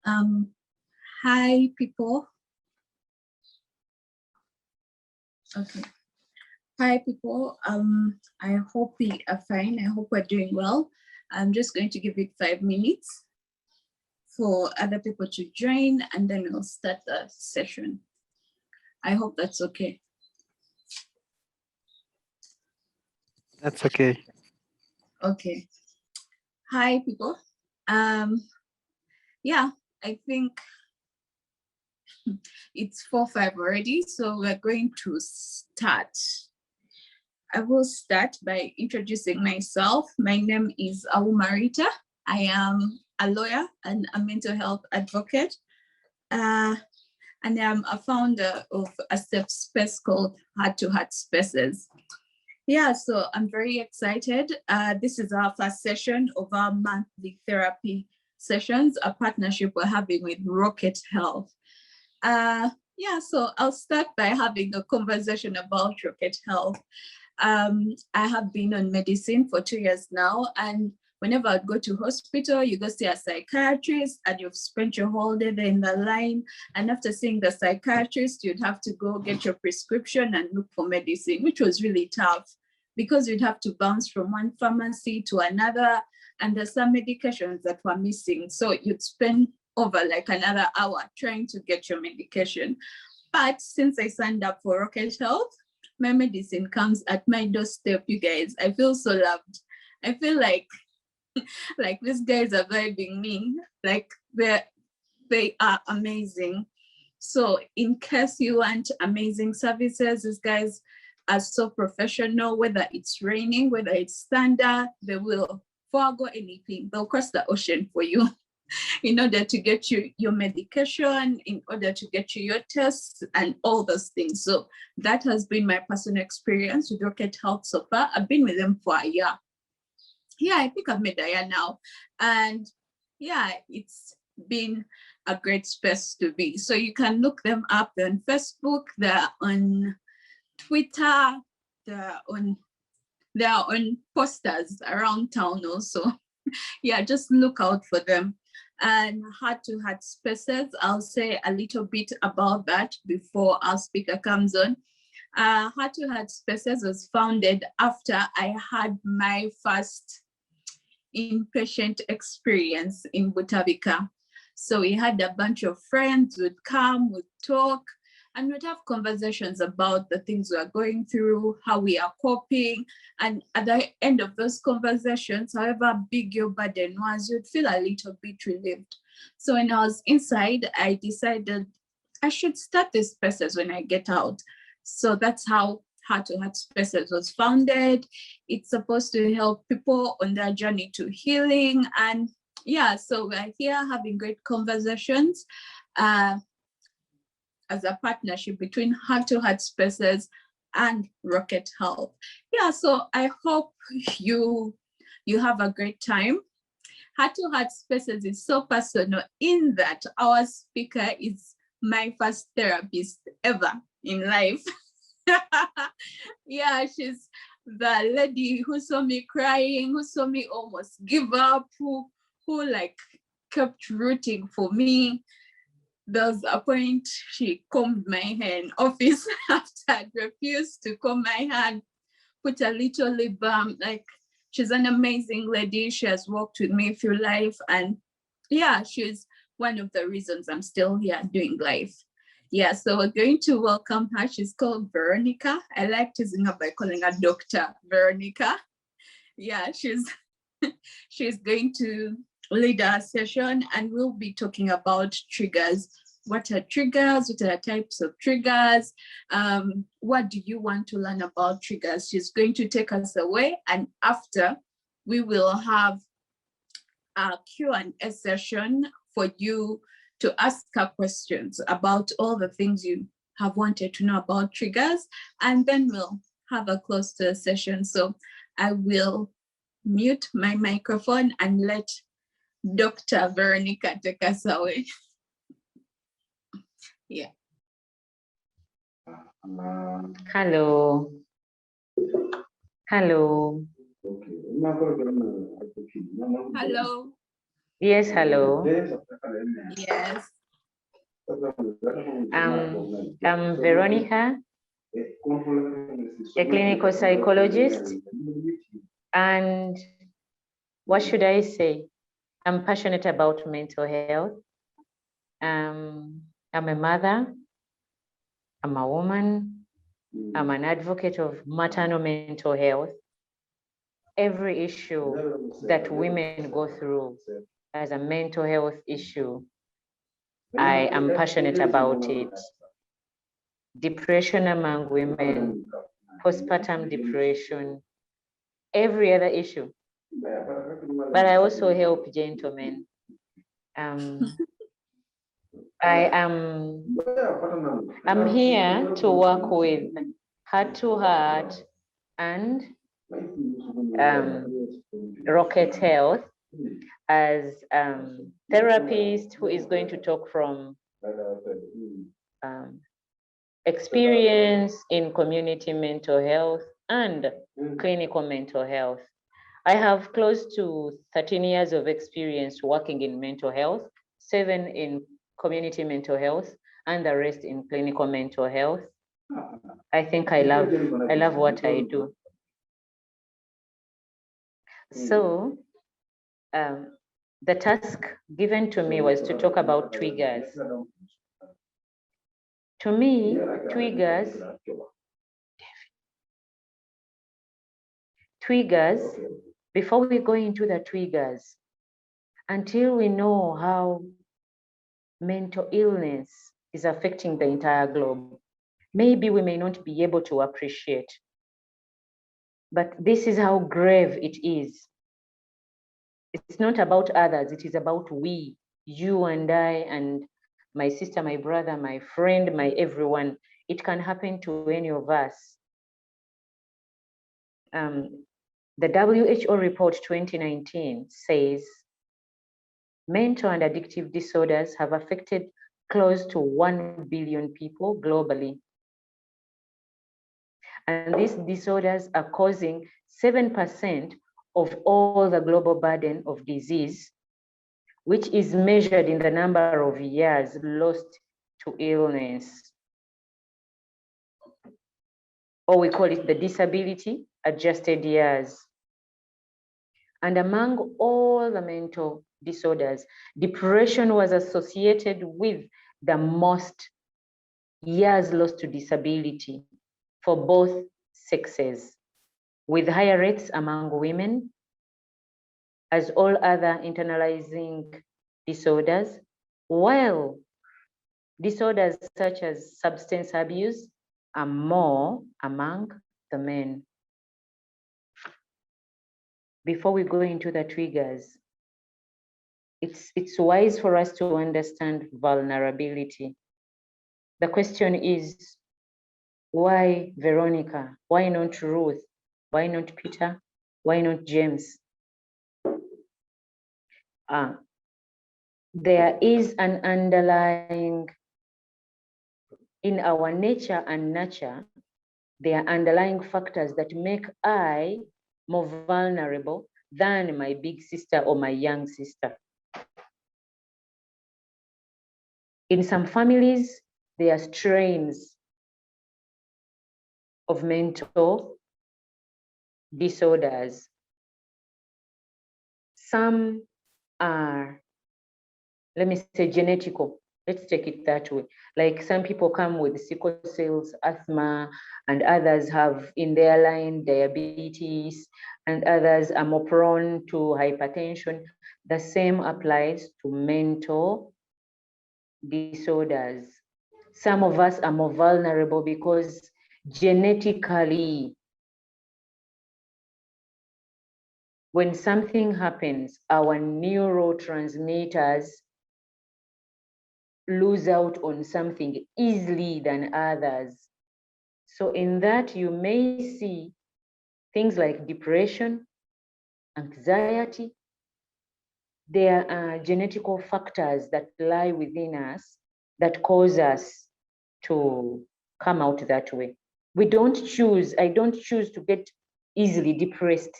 Um, Hi, people. Okay. Hi, people. I hope we are fine. I hope we're doing well. I'm just going to give it 5 minutes for other people to join, and then we'll start the session. I hope that's okay. That's okay. Okay. Hi, people. Yeah, I think it's 4:05 already, so we're going to start. I will start by introducing myself. My name is Auma Rita. I am a lawyer and a mental health advocate. And I'm a founder of a safe space called Heart to Heart Spaces. Yeah, so I'm very excited. This is our first session of our monthly therapy sessions, a partnership we're having with Rocket Health. Yeah, so I'll start by having a conversation about Rocket Health. I have been on medicine for 2 years now, and whenever I'd go to hospital, you go see a psychiatrist and you've spent your whole day there in the line. And after seeing the psychiatrist, you'd have to go get your prescription and look for medicine, which was really tough because you'd have to bounce from one pharmacy to another. And there's some medications that were missing. So you'd spend over like another hour trying to get your medication. But since I signed up for Rocket Health, my medicine comes at my doorstep, you guys. I feel so loved. I feel like these guys are vibing me. Like they are amazing. So in case you want amazing services, these guys are so professional, whether it's raining, whether it's thunder, they will forego anything. They'll cross the ocean for you in order to get you your medication, in order to get you your tests and all those things. So that has been my personal experience with Rocket Health so far. I've been with them for a year. Yeah, I think I've made a year now. And yeah, it's been a great space to be. So you can look them up. They're on Facebook, they're on Twitter, they're on posters around town also. Yeah, just look out for them. And Heart to Heart Spaces, I'll say a little bit about that before our speaker comes on. Heart to Heart Spaces was founded after I had my first inpatient experience in Butabika. So we had a bunch of friends would come, would talk, and we'd have conversations about the things we are going through, how we are coping. And at the end of those conversations, however big your burden was, you'd feel a little bit relieved. So when I was inside, I decided I should start these spaces when I get out. So that's how Heart to Heart Spaces was founded. It's supposed to help people on their journey to healing. And yeah, so we're here having great conversations as a partnership between Heart to Heart Spaces and Rocket Health. Yeah, so I hope you have a great time. Heart to Heart Spaces is so personal in that our speaker is my first therapist ever in life. Yeah, she's the lady who saw me crying, who saw me almost give up, who like kept rooting for me. There was a point she combed my hair in office after I'd refused to comb my hair, put a little lip balm. Like, she's an amazing lady. She has walked with me through life. And yeah, she's one of the reasons I'm still here doing life. Yeah, so we're going to welcome her. She's called Veronicah. I like teasing her by calling her Dr. Veronicah. Yeah, she's going to lead our session, and we'll be talking about triggers. What are triggers? What are the types of triggers? What do you want to learn about triggers? She's going to take us away, and after we will have a Q&A session for you to ask her questions about all the things you have wanted to know about triggers, and then we'll have a close to the session. So I will mute my microphone and let Dr. Veronicah take us away. Yeah. Hello. Hello. Hello. Yes, hello. Yes. I'm Veronicah, a clinical psychologist, and what should I say? I'm passionate about mental health. I'm a mother, I'm a woman, I'm an advocate of maternal mental health. Every issue that women go through as a mental health issue, I am passionate about it. Depression among women, postpartum depression, every other issue. But I also help gentlemen. I'm here to work with Heart to Heart and Rocket Health as therapist who is going to talk from experience in community mental health and clinical mental health. I have close to 13 years of experience working in mental health, 7 in community mental health, and the rest in clinical mental health. I think I love what I do. So the task given to me was to talk about triggers. To me, triggers, before we go into the triggers, until we know how mental illness is affecting the entire globe, maybe we may not be able to appreciate. But this is how grave it is. It's not about others, it is about we, you and I, and my sister, my brother, my friend, my everyone. It can happen to any of us. The WHO report 2019 says mental and addictive disorders have affected close to 1 billion people globally. And these disorders are causing 7% of all the global burden of disease, which is measured in the number of years lost to illness. Or we call it the disability adjusted years. And among all the mental disorders, depression was associated with the most years lost to disability for both sexes, with higher rates among women, as all other internalizing disorders, while disorders such as substance abuse are more among the men. Before we go into the triggers, it's wise for us to understand vulnerability. The question is, why Veronica? Why not Ruth? Why not Peter? Why not James? There is an underlying, in our nature and nurture, there are underlying factors that make I more vulnerable than my big sister or my young sister. In some families, there are strains of mental disorders. Some are, let me say, genetical. Let's take it that way. Like some people come with sickle cells, asthma, and others have in their line diabetes, and others are more prone to hypertension. The same applies to mental disorders. Some of us are more vulnerable because genetically, when something happens, our neurotransmitters lose out on something easily than others. So in that, you may see things like depression, anxiety. There are genetical factors that lie within us that cause us to come out that way. We don't choose, I don't choose to get easily depressed,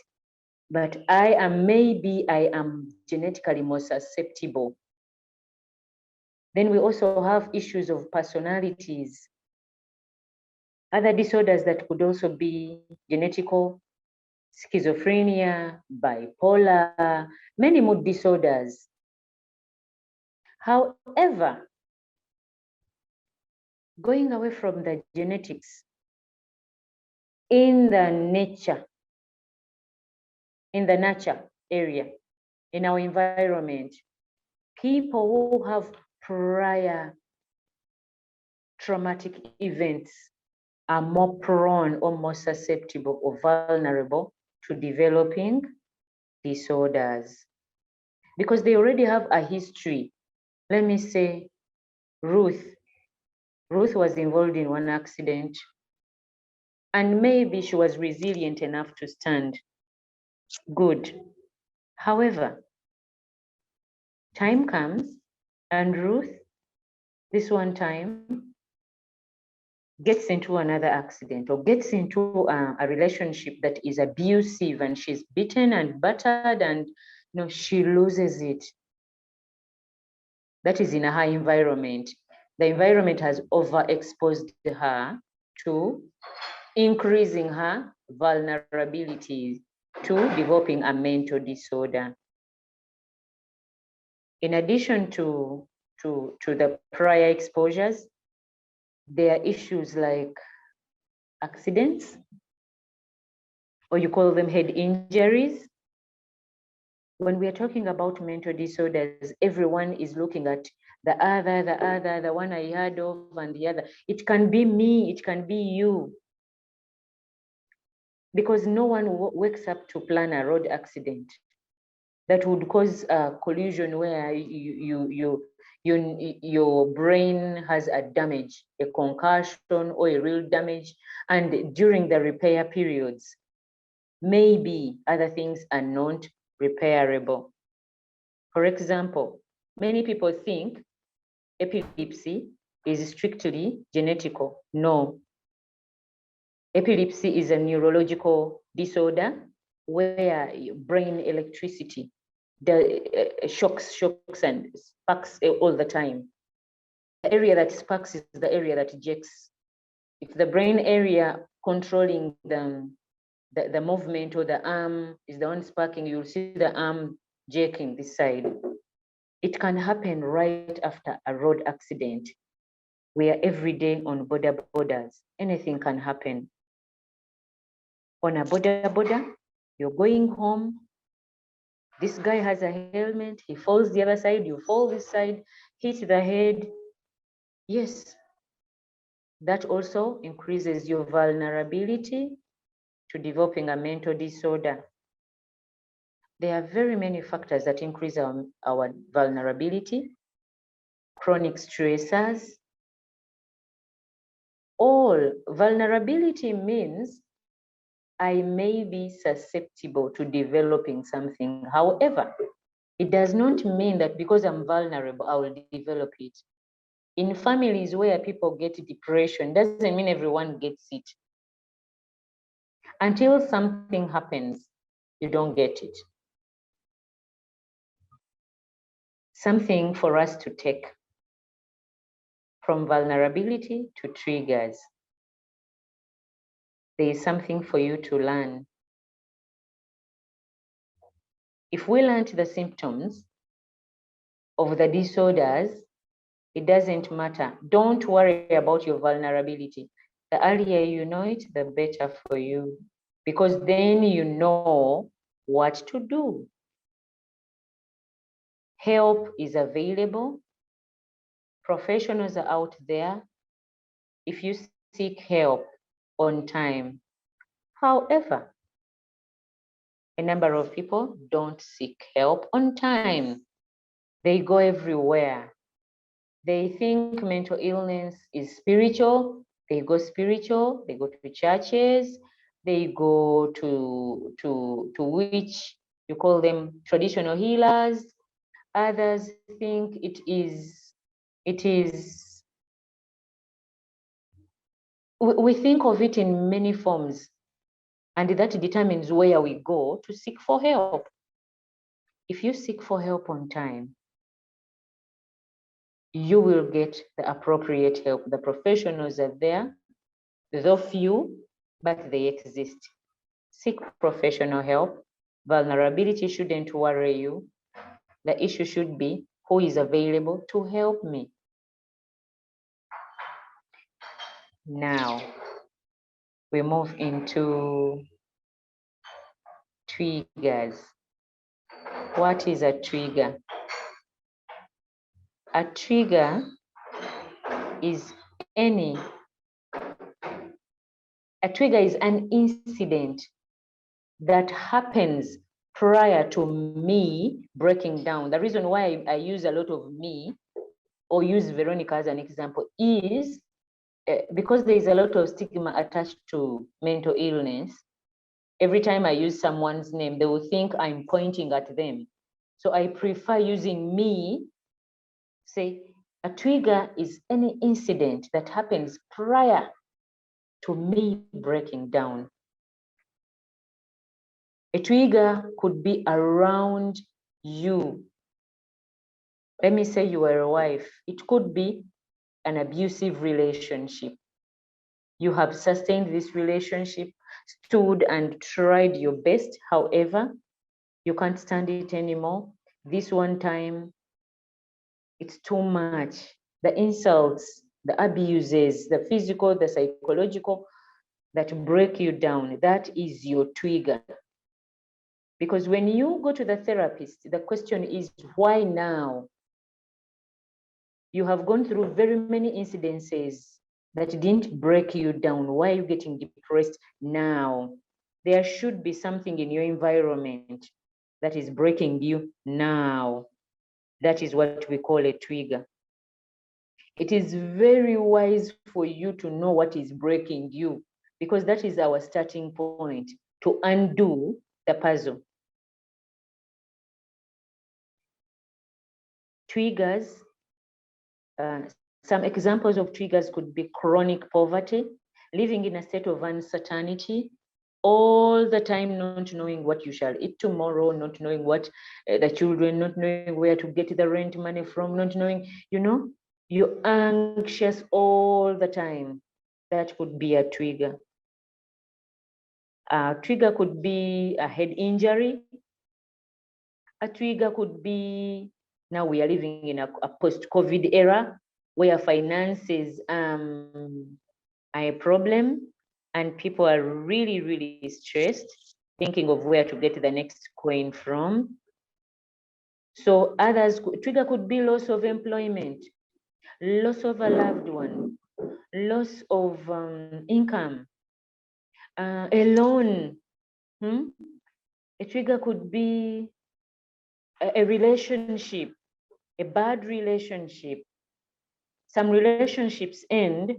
but maybe I am genetically more susceptible. Then we also have issues of personalities. Other disorders that could also be genetical, schizophrenia, bipolar, many mood disorders. However, going away from the genetics, in the nature area, in our environment, people who have prior traumatic events are more prone or more susceptible or vulnerable to developing disorders because they already have a history. Let me say, Ruth was involved in one accident and maybe she was resilient enough to stand. Good. However, time comes and Ruth, this one time, gets into another accident or gets into a relationship that is abusive and she's beaten and battered and she loses it. That is in a high environment. The environment has overexposed her to increasing her vulnerability to developing a mental disorder. In addition to the prior exposures, there are issues like accidents, or you call them head injuries. When we are talking about mental disorders, everyone is looking at the other, the one I heard of and the other. It can be me, it can be you. Because no one wakes up to plan a road accident that would cause a collision where your brain has a damage, a concussion or a real damage, and during the repair periods, maybe other things are not repairable. For example, many people think epilepsy is strictly genetical. No. Epilepsy is a neurological disorder where brain electricity shocks and sparks all the time. The area that sparks is the area that ejects. If the brain area controlling the movement or the arm is the one sparking, you'll see the arm jerking this side. It can happen right after a road accident. We are every day on borders. Anything can happen. On a border, you're going home. This guy has a helmet, he falls the other side, you fall this side, hit the head. Yes, that also increases your vulnerability to developing a mental disorder. There are very many factors that increase our vulnerability, chronic stressors. All vulnerability means I may be susceptible to developing something. However, it does not mean that because I'm vulnerable, I will develop it. In families where people get depression, doesn't mean everyone gets it. Until something happens, you don't get it. Something for us to take from vulnerability to triggers. There is something for you to learn. If we learn the symptoms of the disorders, it doesn't matter. Don't worry about your vulnerability. The earlier you know it, the better for you, because then you know what to do. Help is available. Professionals are out there if you seek help on time. However, a number of people don't seek help on time. They go everywhere. They think mental illness is spiritual. They go spiritual, they go to churches, they go to which you call them traditional healers. Others think it is, we think of it in many forms, and that determines where we go to seek for help. if you seek for help on time, you will get the appropriate help. The professionals are there, though few, but they exist. Seek professional help. Vulnerability shouldn't worry you. The issue should be who is available to help me. Now, we move into triggers. What is a trigger? A trigger is an incident that happens prior to me breaking down. The reason why I use a lot of me or use Veronica as an example is because there is a lot of stigma attached to mental illness. Every time I use someone's name, they will think I'm pointing at them. So I prefer using me. Say, a trigger is any incident that happens prior to me breaking down. A trigger could be around you. Let me say you are a wife. It could be an abusive relationship. You have sustained this relationship, stood and tried your best. However, you can't stand it anymore. This one time, it's too much. The insults, the abuses, the physical, the psychological, that break you down, that is your trigger. Because when you go to the therapist, the question is, why now? You have gone through very many incidences that didn't break you down. Why are you getting depressed now? There should be something in your environment that is breaking you now. That is what we call a trigger. It is very wise for you to know what is breaking you, because that is our starting point to undo the puzzle. Triggers, some examples of triggers could be chronic poverty, living in a state of uncertainty, all the time not knowing what you shall eat tomorrow, not knowing what the children, not knowing where to get the rent money from, not knowing, you're anxious all the time. That could be a trigger. A trigger could be a head injury. A trigger could be, now we are living in a post-COVID era where finances are a problem and people are really, really stressed, thinking of where to get the next coin from. So others, trigger could be loss of employment, loss of a loved one, loss of income, a loan. A trigger could be a relationship, a bad relationship. Some relationships end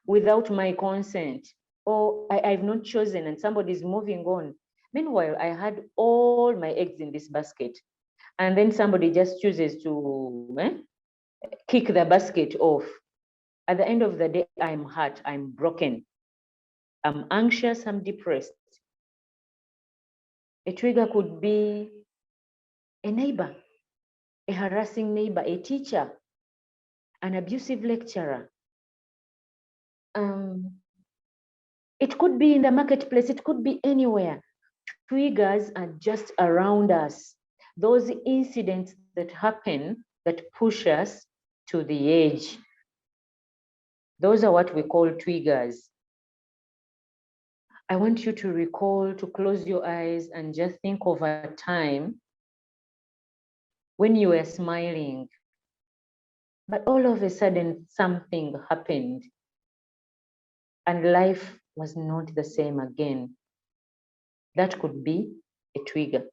without my consent, or I've not chosen and somebody's moving on. Meanwhile, I had all my eggs in this basket, and then somebody just chooses to kick the basket off. At the end of the day, I'm hurt, I'm broken, I'm anxious, I'm depressed. A trigger could be a neighbor, a harassing neighbor, a teacher, an abusive lecturer. It could be in the marketplace, it could be anywhere. Triggers are just around us. Those incidents that happen that push us to the edge. Those are what we call triggers. I want you to recall, to close your eyes and just think of a time when you were smiling, but all of a sudden something happened and life was not the same again. That could be a trigger.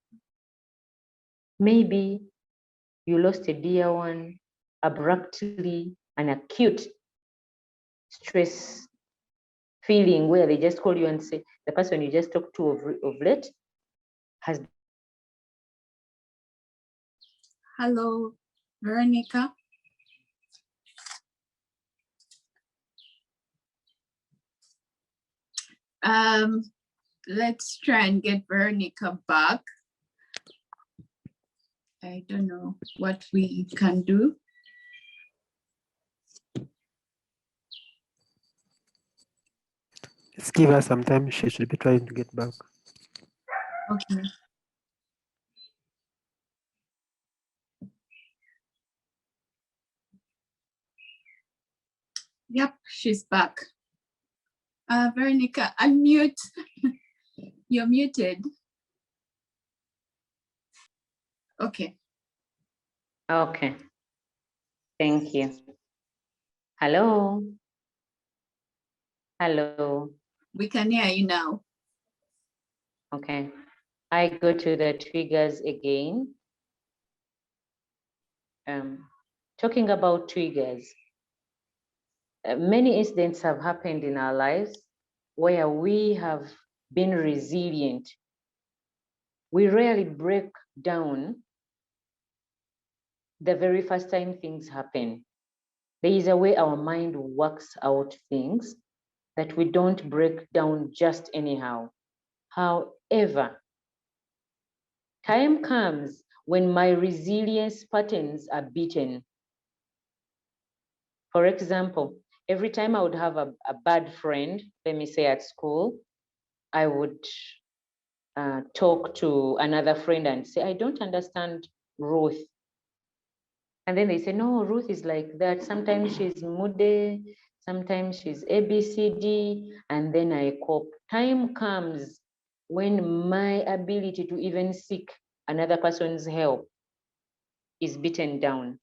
Maybe you lost a dear one abruptly, an acute stress feeling where they just call you and say, the person you just talked to of late has. Hello, Veronica. Let's try and get Veronica back. I don't know what we can do. Just give her some time. She should be trying to get back. Okay. Yep, she's back. Veronicah, unmute. You're muted. Okay. Okay. Thank you. Hello. Hello. We can hear you now. Okay. I go to the triggers again. Talking about triggers, many incidents have happened in our lives where we have been resilient. We rarely break down the very first time things happen. There is a way our mind works out things that we don't break down just anyhow. However, time comes when my resilience patterns are beaten. For example, every time I would have a bad friend, let me say at school, I would talk to another friend and say, I don't understand Ruth. And then they say, no, Ruth is like that. Sometimes she's moody, sometimes she's ABCD, and then I cope. Time comes when my ability to even seek another person's help is beaten down.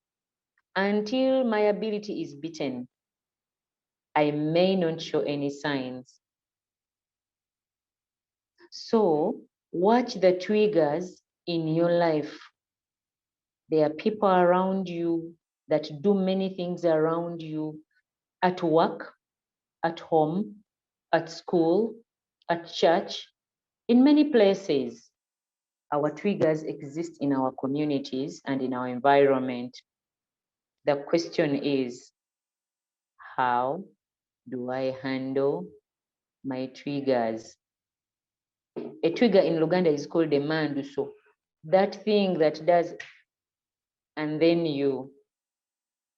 Until my ability is beaten, I may not show any signs. So watch the triggers in your life. There are people around you that do many things around you, at work, at home, at school, at church, in many places. Our triggers exist in our communities and in our environment. The question is, how do I handle my triggers? A trigger in Luganda is called a manduso. That thing that does, and then you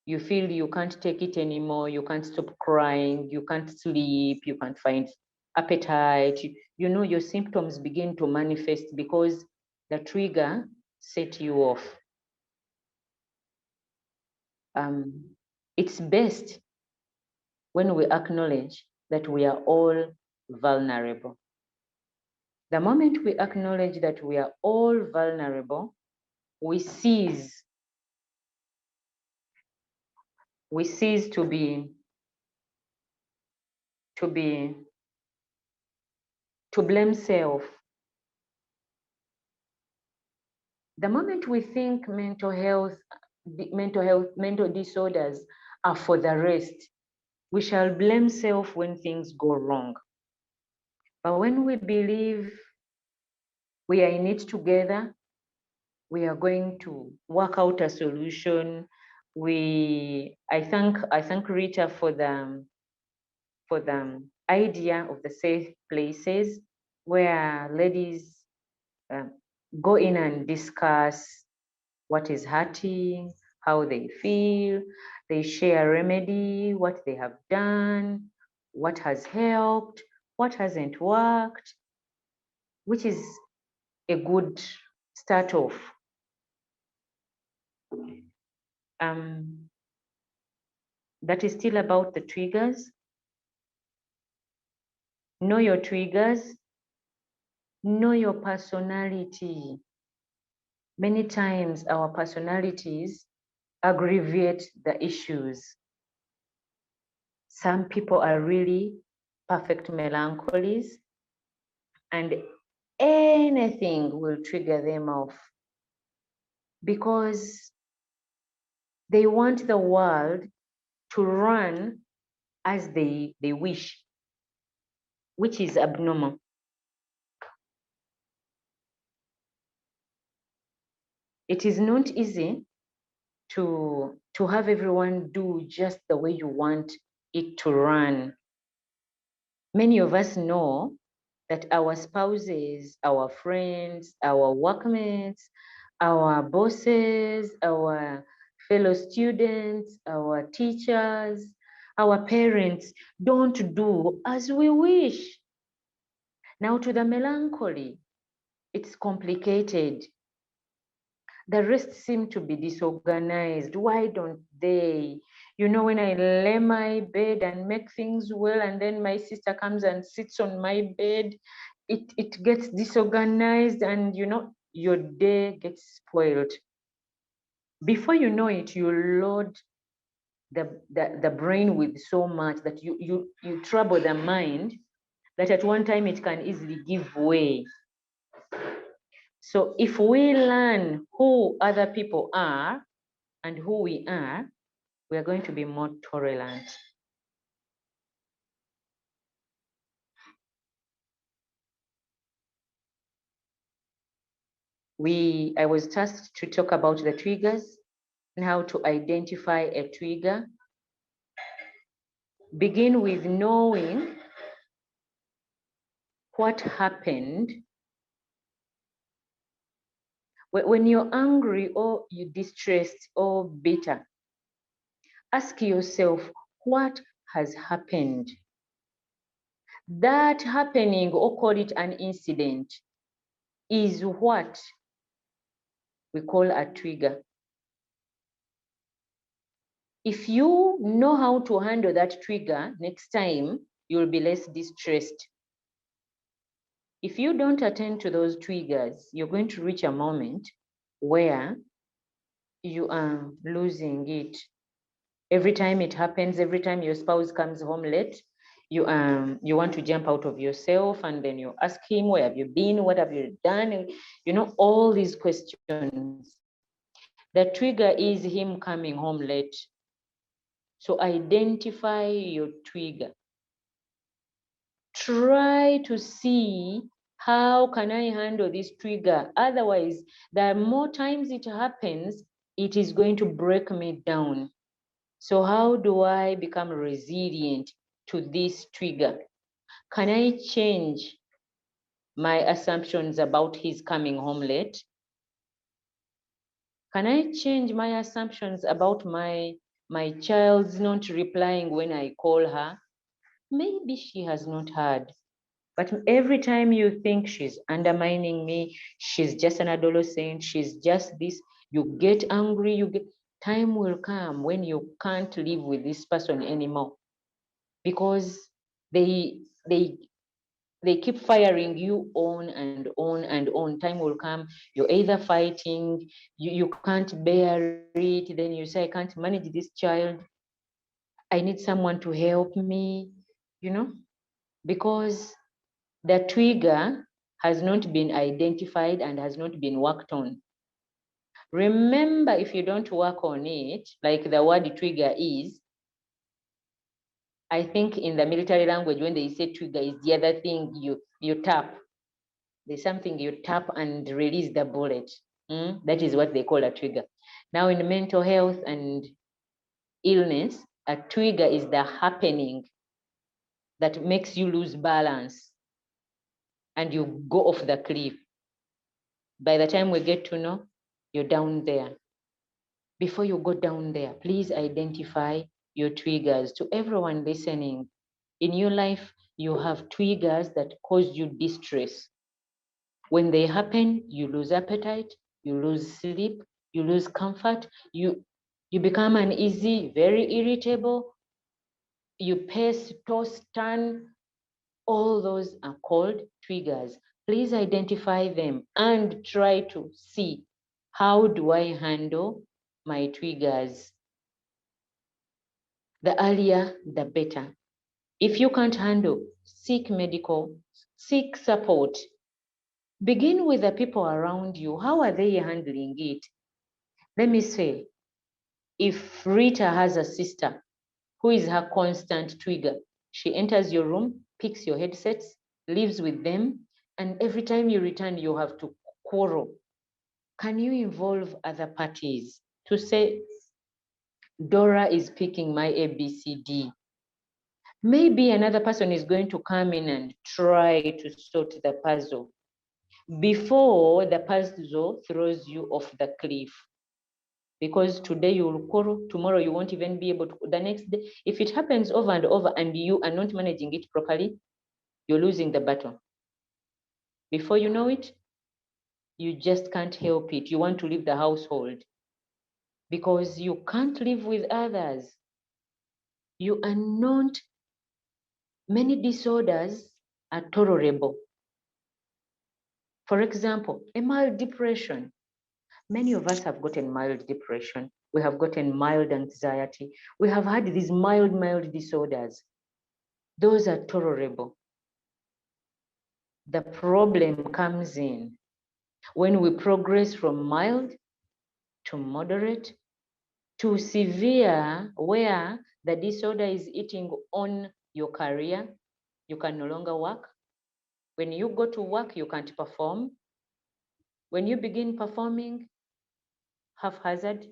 feel you can't take it anymore, you can't stop crying, you can't sleep, you can't find appetite. You know, your symptoms begin to manifest because the trigger set you off. It's best when we acknowledge that we are all vulnerable. The moment we acknowledge that we are all vulnerable, we cease to blame self. The moment we think mental disorders are for the rest, we shall blame self when things go wrong. But when we believe we are in it together, we are going to work out a solution. I thank Rita for the idea of the safe places where ladies go in and discuss what is hurting, how they feel, they share a remedy, what they have done, what has helped, what hasn't worked, which is a good start off. That is still about the triggers. Know your triggers, know your personality. Many times our personalities aggravate the issues. Some people are really perfect melancholies, and anything will trigger them off because they want the world to run as they wish, which is abnormal. It is not easy to have everyone do just the way you want it to run. Many of us know that our spouses, our friends, our workmates our bosses, our fellow students, our teachers, our parents don't do as we wish. Now to the melancholy, it's complicated. The rest seem to be disorganized. Why don't they? You know, when I lay my bed and make things well, and then my sister comes and sits on my bed, it gets disorganized, and you know, your day gets spoiled. Before you know it, you load the brain with so much that you trouble the mind, that at one time it can easily give way. So if we learn who other people are and who we are going to be more tolerant. I was tasked to talk about the triggers and how to identify a trigger. Begin with knowing what happened. When you're angry or you're distressed or bitter, ask yourself, what has happened? That happening, or call it an incident, is what we call a trigger. If you know how to handle that trigger, next time you'll be less distressed. If you don't attend to those triggers, you're going to reach a moment where you are losing it. Every time it happens, every time your spouse comes home late, you want to jump out of yourself, and then you ask him, where have you been? What have you done? You know, all these questions. The trigger is him coming home late. So identify your trigger. Try to see, how can I handle this trigger? Otherwise, the more times it happens, it is going to break me down. So how do I become resilient to this trigger? Can I change my assumptions about his coming home late? Can I change my assumptions about my child's not replying when I call her? Maybe she has not heard. But every time you think she's undermining me, she's just an adolescent, she's just this, you get angry, time will come when you can't live with this person anymore, because they keep firing you on and on and on. Time will come, you're either fighting, you can't bear it, then you say, I can't manage this child, I need someone to help me, you know, because the trigger has not been identified and has not been worked on. Remember, if you don't work on it, like the word trigger is, I think in the military language, when they say trigger, is the other thing you tap. There's something you tap and release the bullet. That is what they call a trigger. Now in mental health and illness, a trigger is the happening that makes you lose balance and you go off the cliff. By the time we get to know, you're down there. Before you go down there, please identify your triggers. To everyone listening, in your life, you have triggers that cause you distress. When they happen, you lose appetite, you lose sleep, you lose comfort, you become uneasy, very irritable, you pace, toss, turn. All those are called triggers. Please identify them and try to see, how do I handle my triggers? The earlier, the better. If you can't handle, seek support. Begin with the people around you. How are they handling it? Let me say, if Rita has a sister who is her constant trigger, she enters your room, picks your headsets, lives with them, and every time you return, you have to quarrel. Can you involve other parties to say, Dora is picking my ABCD? Maybe another person is going to come in and try to sort the puzzle. before the puzzle throws you off the cliff. Because today you will quarrel, tomorrow you won't even be able to, the next day. If it happens over and over and you are not managing it properly, you're losing the battle. Before you know it, you just can't help it. You want to leave the household because you can't live with others. You are not, many disorders are tolerable. For example, a mild depression. Many of us have gotten mild depression. We have gotten mild anxiety. We have had these mild disorders. Those are tolerable. The problem comes in when we progress from mild to moderate to severe, where the disorder is eating on your career. You can no longer work. When you go to work, you can't perform. When you begin performing haphazard,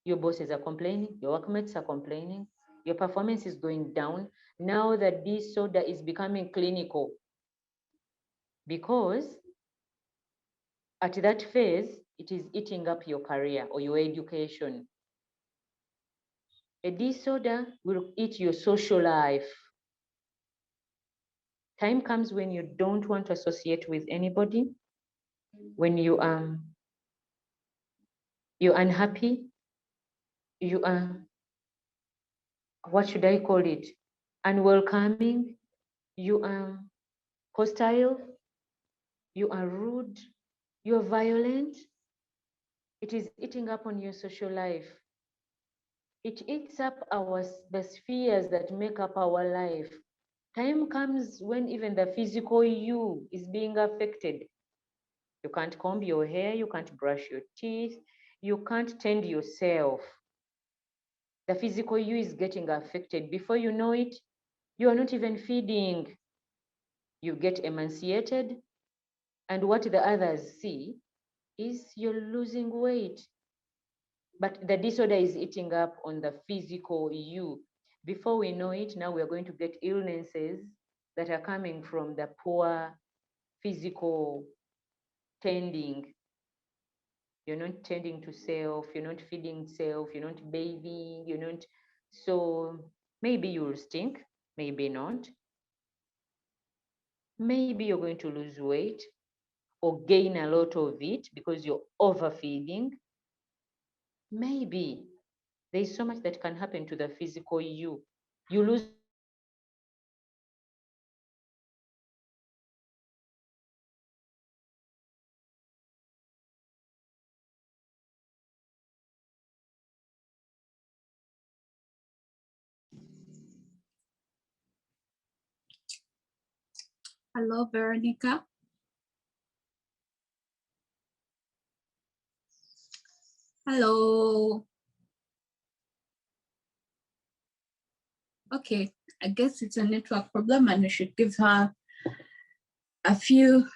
your bosses are complaining, your workmates are complaining, your performance is going down. Now the disorder is becoming clinical because at that phase, it is eating up your career or your education. A disorder will eat your social life. Time comes when you don't want to associate with anybody, when you're unhappy, you are, what should I call it? Unwelcoming, you are hostile, you are rude, you are violent. It is eating up on your social life. It eats up the spheres that make up our life. Time comes when even the physical you is being affected. You can't comb your hair, you can't brush your teeth, you can't tend yourself. The physical you is getting affected. Before you know it, you are not even feeding. You get emaciated, and what the others see is you're losing weight. But the disorder is eating up on the physical you. Before we know it, now we're going to get illnesses that are coming from the poor physical tending. You're not tending to self, you're not feeding self, you're not bathing, you're not. So maybe you'll stink, maybe not. Maybe you're going to lose weight or gain a lot of it because you're overfeeding. Maybe there's so much that can happen to the physical you. You lose Hello, Veronicah. Hello. Okay, I guess it's a network problem and we should give her a few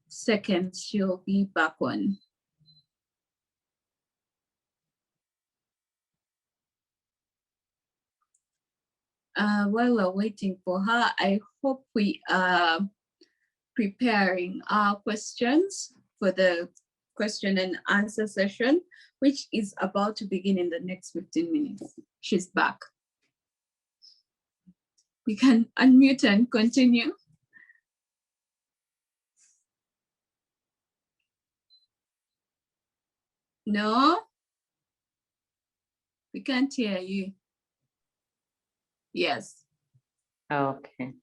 seconds. She'll be back on. While we're waiting for her, I hope we are preparing our questions for the question and answer session, which is about to begin in the next 15 minutes. She's back. We can unmute and continue. No, we can't hear you. Yes. Okay.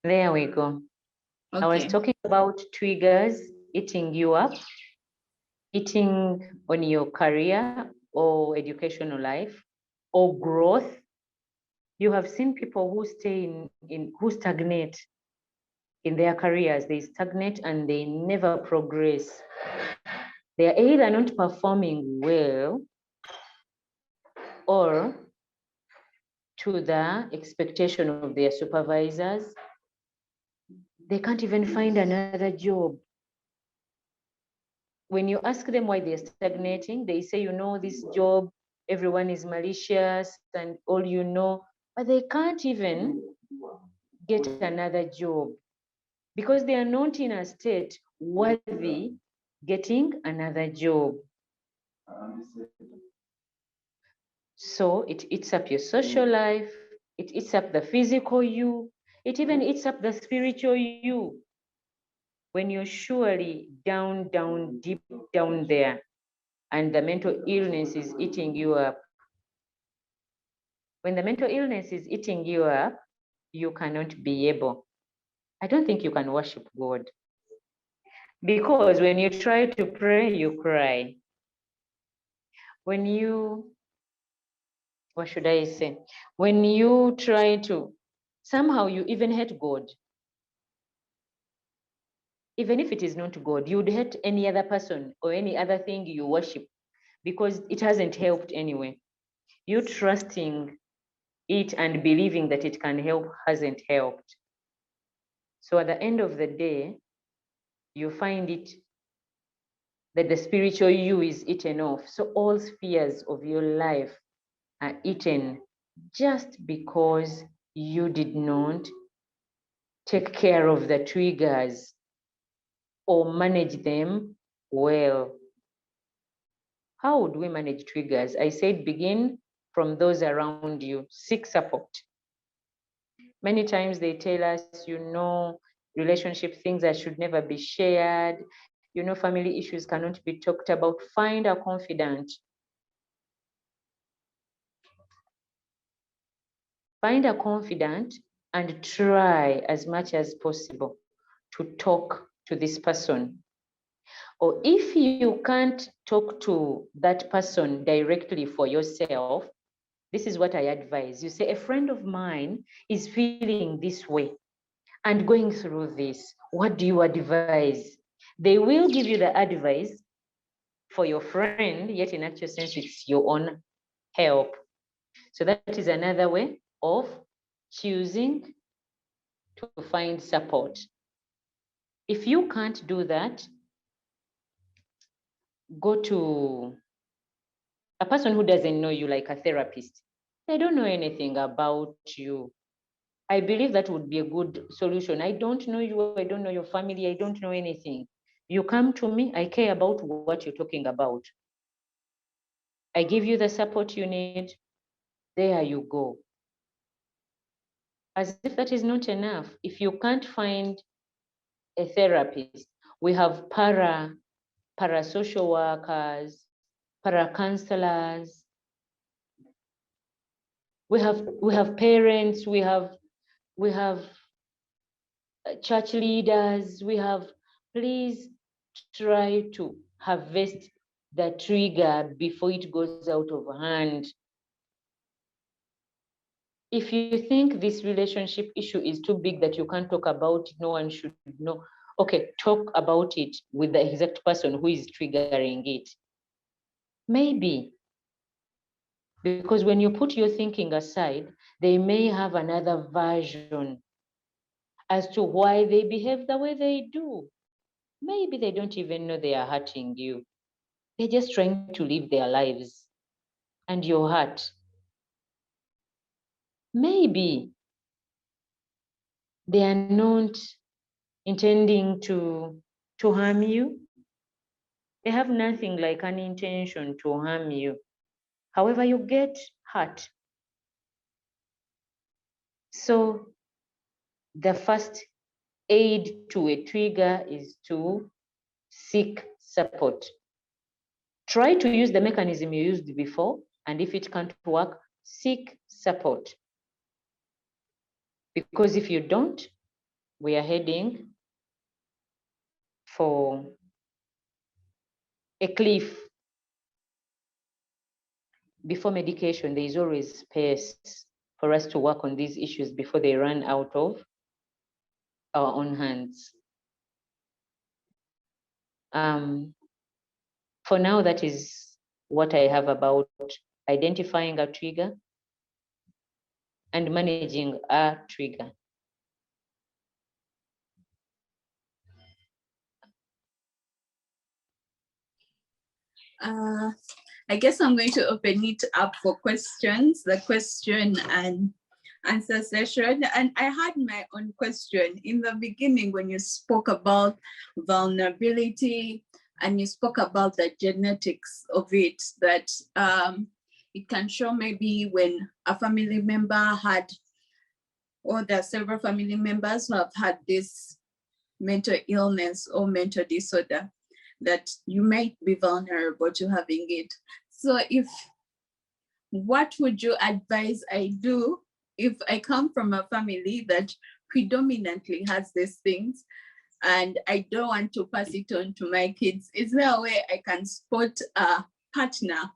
There we go. Okay. I was talking about triggers eating you up, eating on your career or educational life or growth. You have seen people who stay who stagnate in their careers. They stagnate and they never progress. They are either not performing well or to the expectation of their supervisors. They can't even find another job. When you ask them why they're stagnating, they say, you know, this job, everyone is malicious and all you know, but they can't even get another job. because they are not in a state worthy getting another job. So it eats up your social life, it eats up the physical you, it even eats up the spiritual you. When you're surely down, deep down there, and the mental illness is eating you up. When the mental illness is eating you up, you cannot be able. I don't think you can worship God. Because when you try to pray, you cry. When you, what should I say? When you try to, somehow you even hate God. Even if it is not God, you would hate any other person or any other thing you worship because it hasn't helped anyway. You trusting it and believing that it can help hasn't helped. So at the end of the day, you find it that the spiritual you is eaten off. So all spheres of your life are eaten just because you did not take care of the triggers or manage them well. How would we manage triggers? I said begin from those around you, seek support. Many times they tell us, relationship things that should never be shared, family issues cannot be talked about. Find a confidant. Find a confidant and try as much as possible to talk to this person. Or if you can't talk to that person directly for yourself, this is what I advise. You say, a friend of mine is feeling this way and going through this. What do you advise? They will give you the advice for your friend, yet in actual sense, it's your own help. So that is another way of choosing to find support. If you can't do that, go to a person who doesn't know you, like a therapist. They don't know anything about you. I believe that would be a good solution. I don't know you, I don't know your family, I don't know anything. You come to me, I care about what you're talking about. I give you the support you need, there you go. As if that is not enough, if you can't find a therapist, we have para-social workers, para-counselors, we have parents, we have church leaders, please try to harvest the trigger before it goes out of hand. If you think this relationship issue is too big that you can't talk about it, no one should know, okay, talk about it with the exact person who is triggering it. Maybe, because when you put your thinking aside, they may have another version as to why they behave the way they do. Maybe they don't even know they are hurting you. They're just trying to live their lives and you're hurt. Maybe they are not intending to harm you. They have nothing like an intention to harm you. However, you get hurt. So the first aid to a trigger is to seek support. Try to use the mechanism you used before, and if it can't work, seek support. Because if you don't, we are heading for a cliff. Before medication, there is always space for us to work on these issues before they run out of our own hands. For now, that is what I have about identifying a trigger and managing a trigger. I guess I'm going to open it up for questions. The question and answer session. And I had my own question in the beginning when you spoke about vulnerability and you spoke about the genetics of it, that it can show maybe when a family member had, or there are several family members who have had this mental illness or mental disorder, that you might be vulnerable to having it. So what would you advise I do if I come from a family that predominantly has these things and I don't want to pass it on to my kids? Is there a way I can spot a partner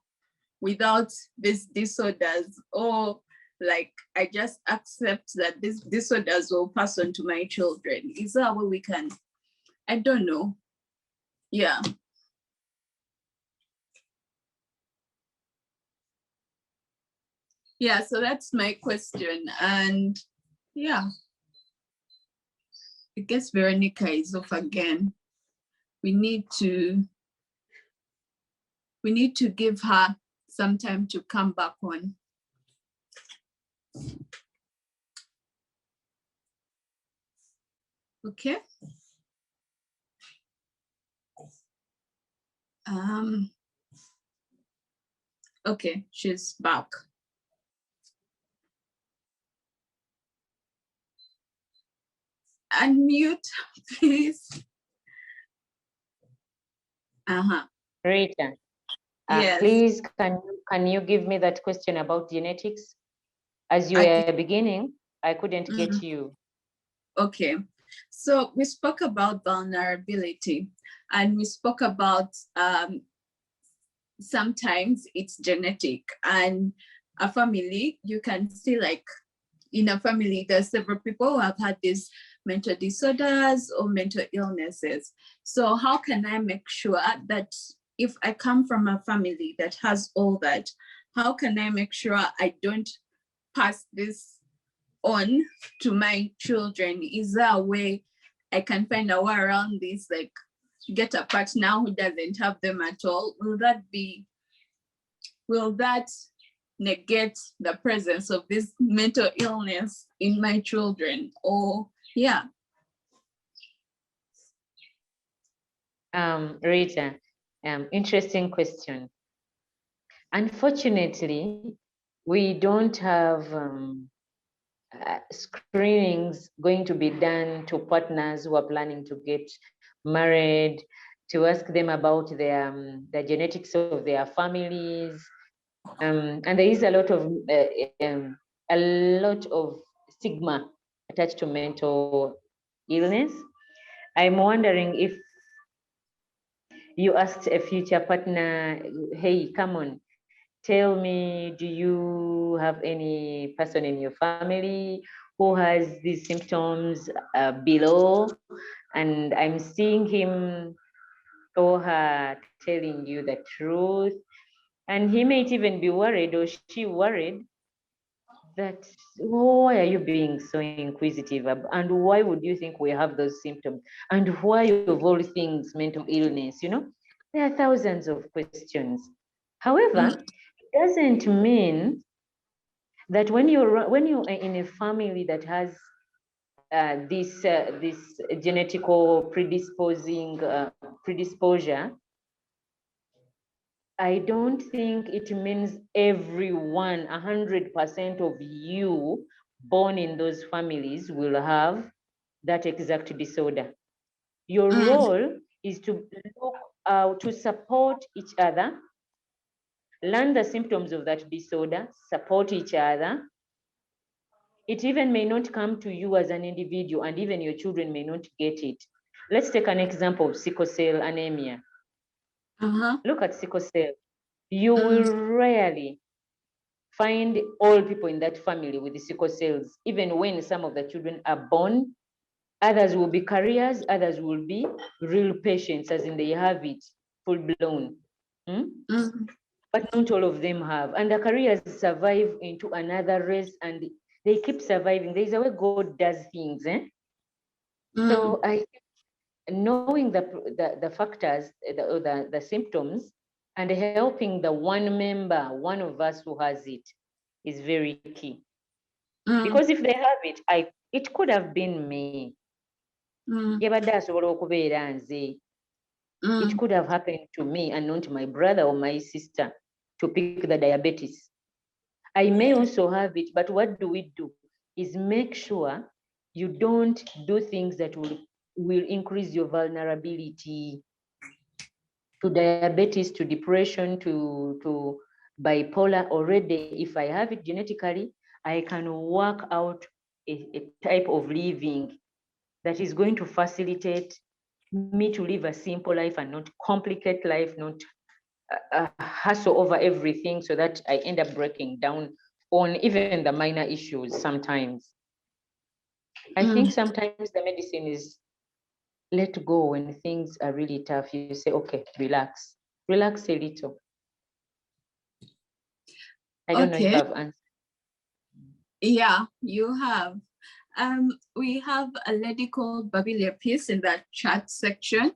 without these disorders, or like I just accept that these disorders will pass on to my children? Is there a way we can, I don't know. Yeah. Yeah, so that's my question. And yeah, I guess Veronicah is off again. We need to give her some time to come back on. Okay. Okay, she's back. Unmute, please. Rita, Yes. please, can you give me that question about genetics? As you were beginning, I couldn't get you. Okay, so we spoke about vulnerability and we spoke about sometimes it's genetic, and a family, you can see like in a family, there's several people who have had these mental disorders or mental illnesses. So how can I make sure that if I come from a family that has all that, how can I make sure I don't pass this on to my children? Is there a way I can find a way around this, like get a partner who doesn't have them at all? Will that negate the presence of this mental illness in my children? Or yeah. Rita, interesting question. Unfortunately, we don't have screenings going to be done to partners who are planning to get married, to ask them about the genetics of their families. And there is a lot of stigma attached to mental illness. I'm wondering if you asked a future partner, hey, come on, tell me, do you have any person in your family who has these symptoms below? And I'm seeing him or her telling you the truth. And he might even be worried, or she worried, that why are you being so inquisitive, and why would you think we have those symptoms, and why of all things mental illness? There are thousands of questions. However, it doesn't mean that when you're in a family that has this genetical predisposure, I don't think it means everyone, 100% of you born in those families will have that exact disorder. Your role is to look to support each other, learn the symptoms of that disorder, support each other. It even may not come to you as an individual, and even your children may not get it. Let's take an example of sickle cell anemia. Look at sickle cell. You will rarely find all people in that family with the sickle cells. Even when some of the children are born, others will be carriers, others will be real patients, as in they have it full blown. But not all of them have. And the carriers survive into another race, and they keep surviving. There's a way God does things. So I think knowing the factors, the symptoms, and helping the one member, one of us who has it, is very key. Because if they have it, it could have been me. Yabadde asobola okubeera nze. It could have happened to me and not my brother or my sister to pick the diabetes. I may also have it, but what do we do is make sure you don't do things that will increase your vulnerability to diabetes, to depression, to bipolar. Already, if I have it genetically, I can work out a type of living that is going to facilitate me to live a simple life and not complicate life, not hustle over everything so that I end up breaking down on even the minor issues sometimes. I think sometimes the medicine is let go when things are really tough. You say, okay, relax a little. I don't know if I've answered. Yeah, you have. We have a lady called Babilia Peace in that chat section.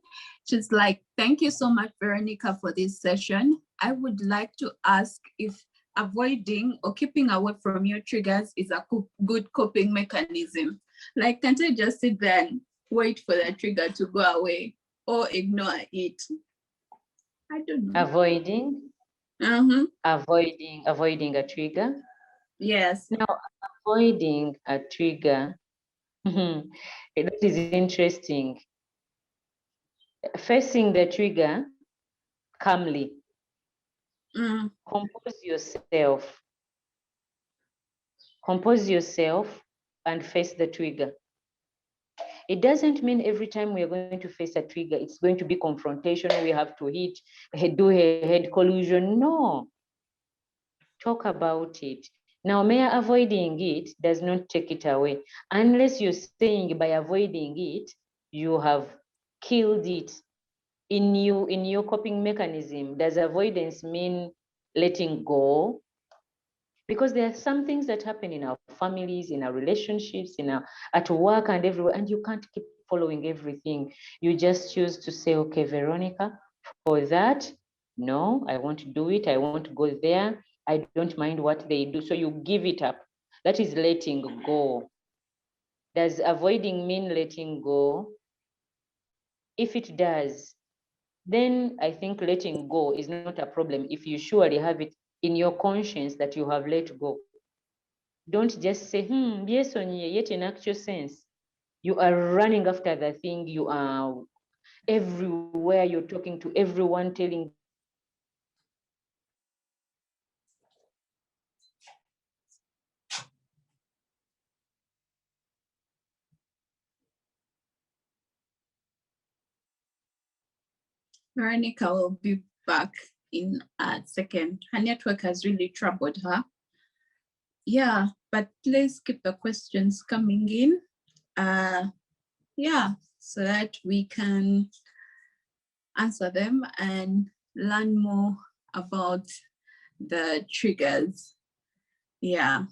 She's like, thank you so much, Veronica, for this session. I would like to ask if avoiding or keeping away from your triggers is a good coping mechanism. Like, can't I just sit there and wait for the trigger to go away or ignore it? I don't know. Avoiding a trigger. Yes. Now, avoiding a trigger, that is interesting. Facing the trigger calmly. Compose yourself and face the trigger. It doesn't mean every time we are going to face a trigger, it's going to be confrontational. We have to do a head collision. No. Talk about it. Now, mere avoiding it does not take it away. Unless you're saying by avoiding it, you have killed it. In your coping mechanism, does avoidance mean letting go? Because there are some things that happen in our families, in our relationships, at work and everywhere, and you can't keep following everything. You just choose to say, okay, Veronica, for that, no, I won't do it. I won't go there. I don't mind what they do. So you give it up. That is letting go. Does avoiding mean letting go? If it does, then I think letting go is not a problem if you surely have it in your conscience that you have let go. Don't just say, yes, yet in actual sense. You are running after the thing, you are everywhere, you're talking to everyone, telling Veronica will be back in a second. Her network has really troubled her. Yeah, but please keep the questions coming in. Yeah, so that we can answer them and learn more about the triggers. Yeah.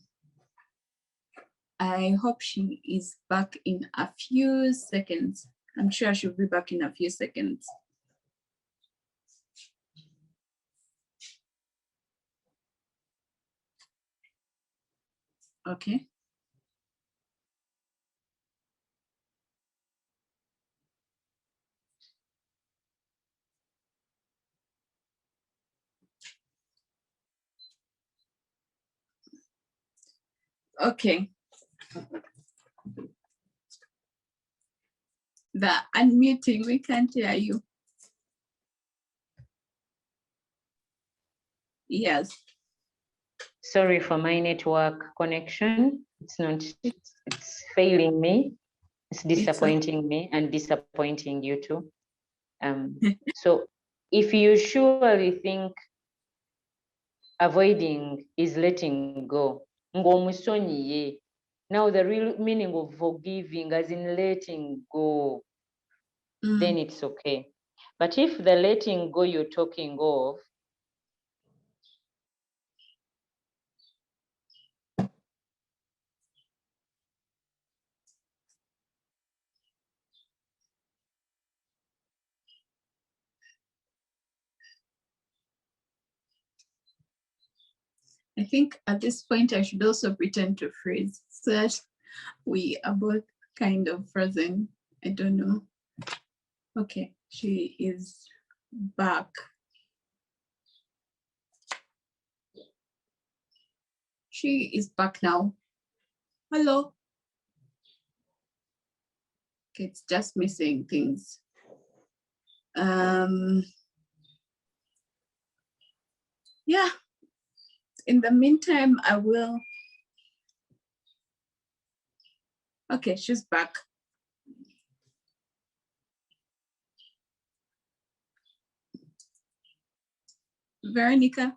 I hope she is back in a few seconds. I'm sure she'll be back in a few seconds. Okay. Okay. The unmuting, we can't hear you. Yes. sorry for my network connection. It's failing me. It's disappointing me and disappointing you too. So if you surely think avoiding is letting go, now the real meaning of forgiving as in letting go, then it's okay. But if the letting go you're talking of I think at this point I should also pretend to freeze so that we are both kind of frozen. I don't know. Okay, she is back. She is back now. Hello. Okay, it's just missing things. Yeah, in the meantime, I will. Okay, she's back. Veronica,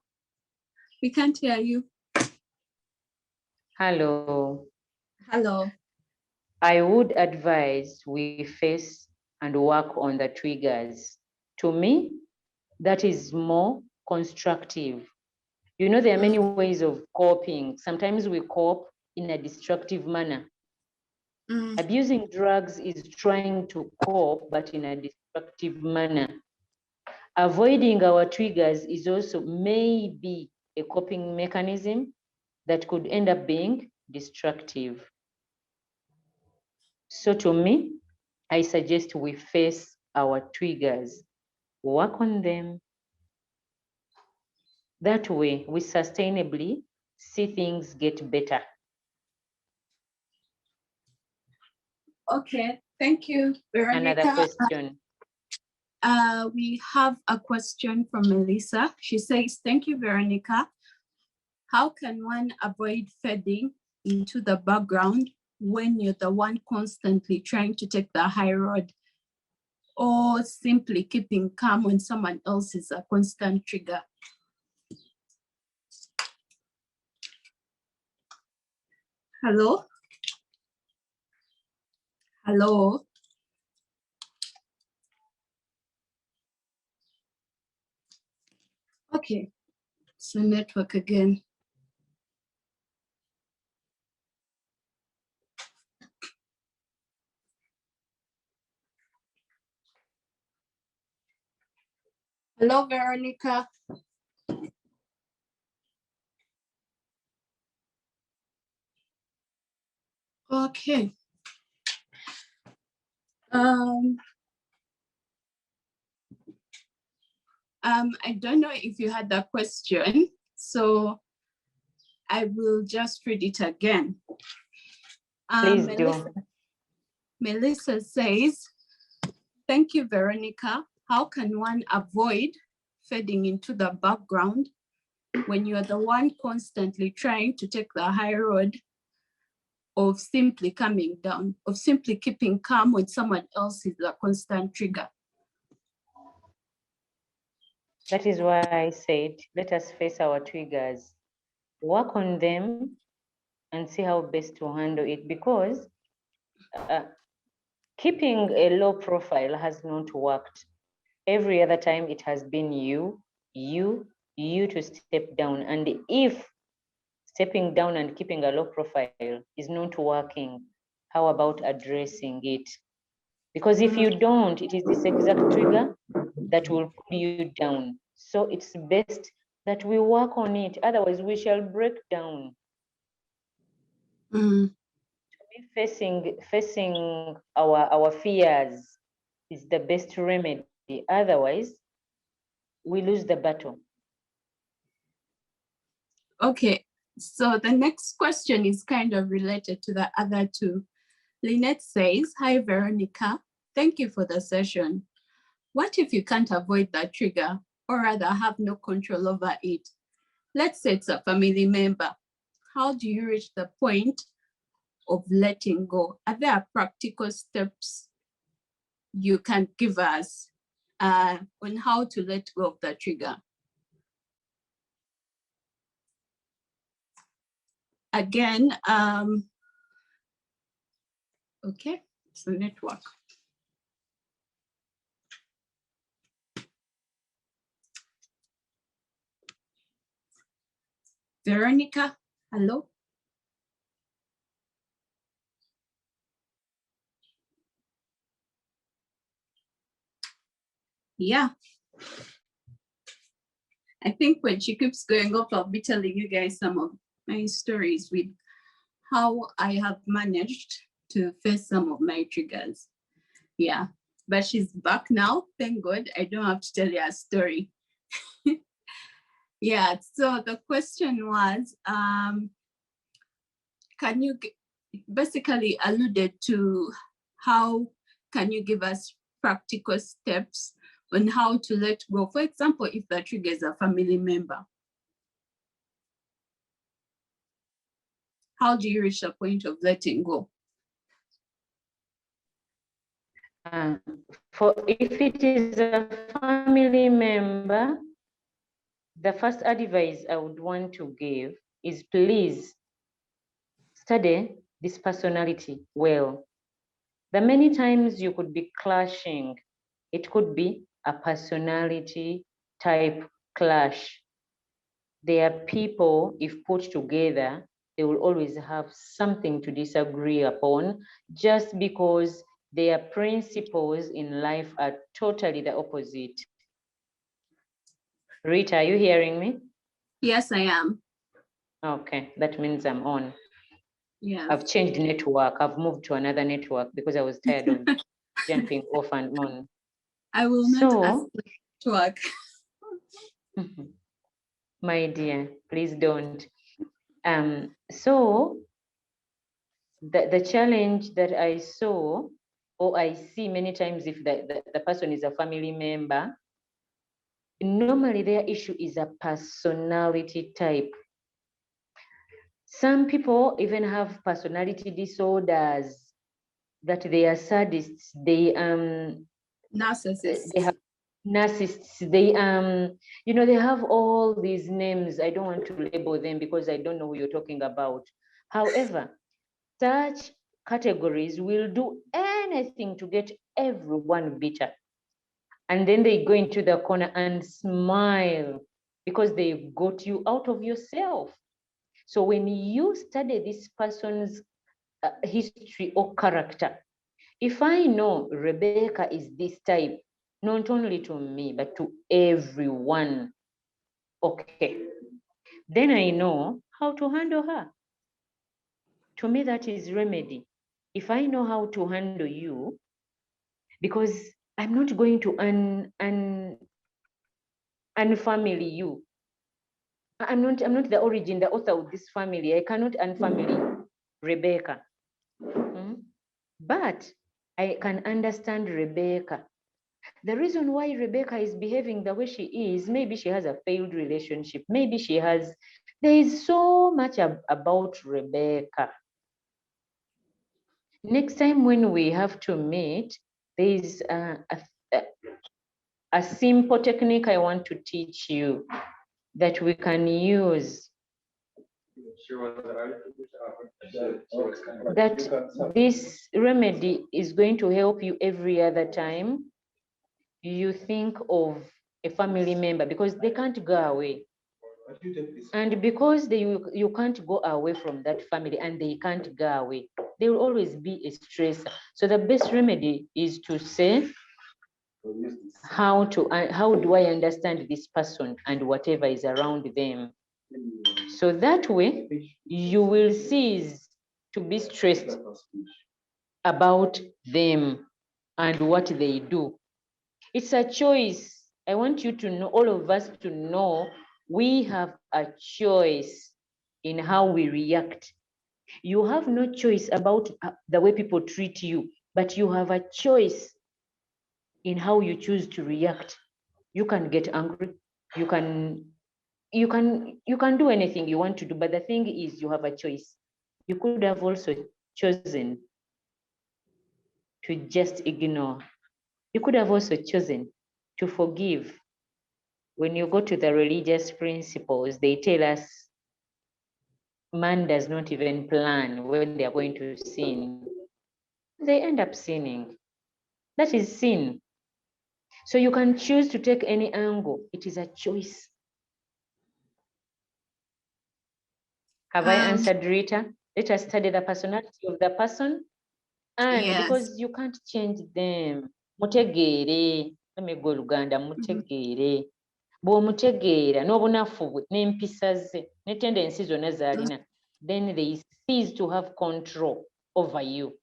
we can't hear you. Hello. Hello. I would advise we face and work on the triggers. To me, that is more constructive. You know, there are many ways of coping. Sometimes we cope in a destructive manner. Abusing drugs is trying to cope, but in a destructive manner. Avoiding our triggers is also maybe a coping mechanism that could end up being destructive. So to me, I suggest we face our triggers, work on them. That way, we sustainably see things get better. Okay, thank you, Veronica. Another question. We have a question from Melissa. She says, thank you, Veronica. How can one avoid fading into the background when you're the one constantly trying to take the high road, or simply keeping calm when someone else is a constant trigger? Hello? Hello? Okay, so network again. Hello, Veronica. Okay. I don't know if you had that question, so I will just read it again. Please Melissa, do. Melissa says, thank you, Veronica. How can one avoid fading into the background when you're the one constantly trying to take the high road of simply coming down, of simply keeping calm when someone else is a constant trigger? That is why I said, let us face our triggers, work on them, and see how best to handle it, because keeping a low profile has not worked. Every other time it has been you to step down. And if stepping down and keeping a low profile is not working, how about addressing it? Because if you don't, it is this exact trigger that will pull you down. So it's best that we work on it, otherwise we shall break down. Facing our fears is the best remedy. Otherwise, we lose the battle. Okay, so the next question is kind of related to the other two. Lynette says, hi, Veronica. Thank you for the session. What if you can't avoid that trigger, or rather have no control over it? Let's say it's a family member. How do you reach the point of letting go? Are there practical steps you can give us on how to let go of the trigger? Again, okay, so network. Veronica, hello? Yeah. I think when she keeps going off, I'll be telling you guys some of my stories with how I have managed to face some of my triggers. Yeah, but she's back now. Thank God. I don't have to tell you a story. Yeah, so the question was, can you basically alluded to how can you give us practical steps on how to let go? For example, if the trigger is a family member, how do you reach the point of letting go? For if it is a family member, the first advice I would want to give is please study this personality well. The many times you could be clashing, it could be a personality type clash. There are people, if put together, they will always have something to disagree upon just because their principles in life are totally the opposite. Rita, are you hearing me? Yes, I am. Okay, that means I'm on. Yeah. I've changed network. I've moved to another network because I was tired of jumping off and on. I will not ask to work. My dear, please don't. So the challenge that I saw or I see many times if the person is a family member, normally their issue is a personality type. Some people even have personality disorders, that they are sadists, they Narcissists. They have narcissists, they you know, they have all these names. I don't want to label them because I don't know who you're talking about. However, such categories will do anything to get everyone bitter. And then they go into the corner and smile because they got you out of yourself. So when you study this person's history or character, if I know Rebecca is this type, not only to me, but to everyone, okay, then I know how to handle her. To me, that is remedy. If I know how to handle you, because I'm not going to unfamily you. I'm not the origin, the author of this family. I cannot unfamily Rebecca. But I can understand Rebecca. The reason why Rebecca is behaving the way she is, maybe she has a failed relationship. Maybe she has, there is so much about Rebecca. Next time when we have to meet, there is a simple technique I want to teach you that we can use. That this remedy is going to help you every other time you think of a family member, because they can't go away. And because you can't go away from that family and they can't go away, there will always be a stressor. So the best remedy is to say, how do I understand this person and whatever is around them? So that way you will cease to be stressed about them and what they do. It's a choice. I want you to know, all of us to know, we have a choice in how we react. You have no choice about the way people treat you, but you have a choice in how you choose to react. You can get angry. You can do anything you want to do, but the thing is, you have a choice. You could have also chosen to just ignore. You could have also chosen to forgive. When you go to the religious principles, they tell us man does not even plan when they are going to sin. They end up sinning. That is sin. So you can choose to take any angle. It is a choice. Have I answered, Rita? Let us study the personality of the person. And yes, because you can't change them. Mutegere. Let me go Luganda. Mutegere. bw'omutegeera n'obunafu bwe n'empisa ze ne tendensi zonna z'alina, then they cease to have control over you.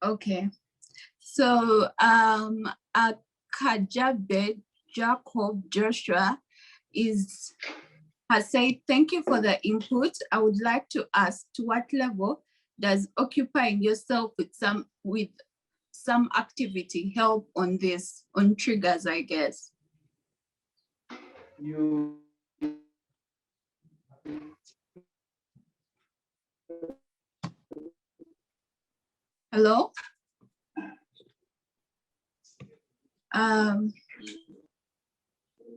Okay. So Kajabe Jacob Joshua has said, thank you for the input. I would like to ask, to what level does occupying yourself with some activity help on this, on triggers, I guess? Hello?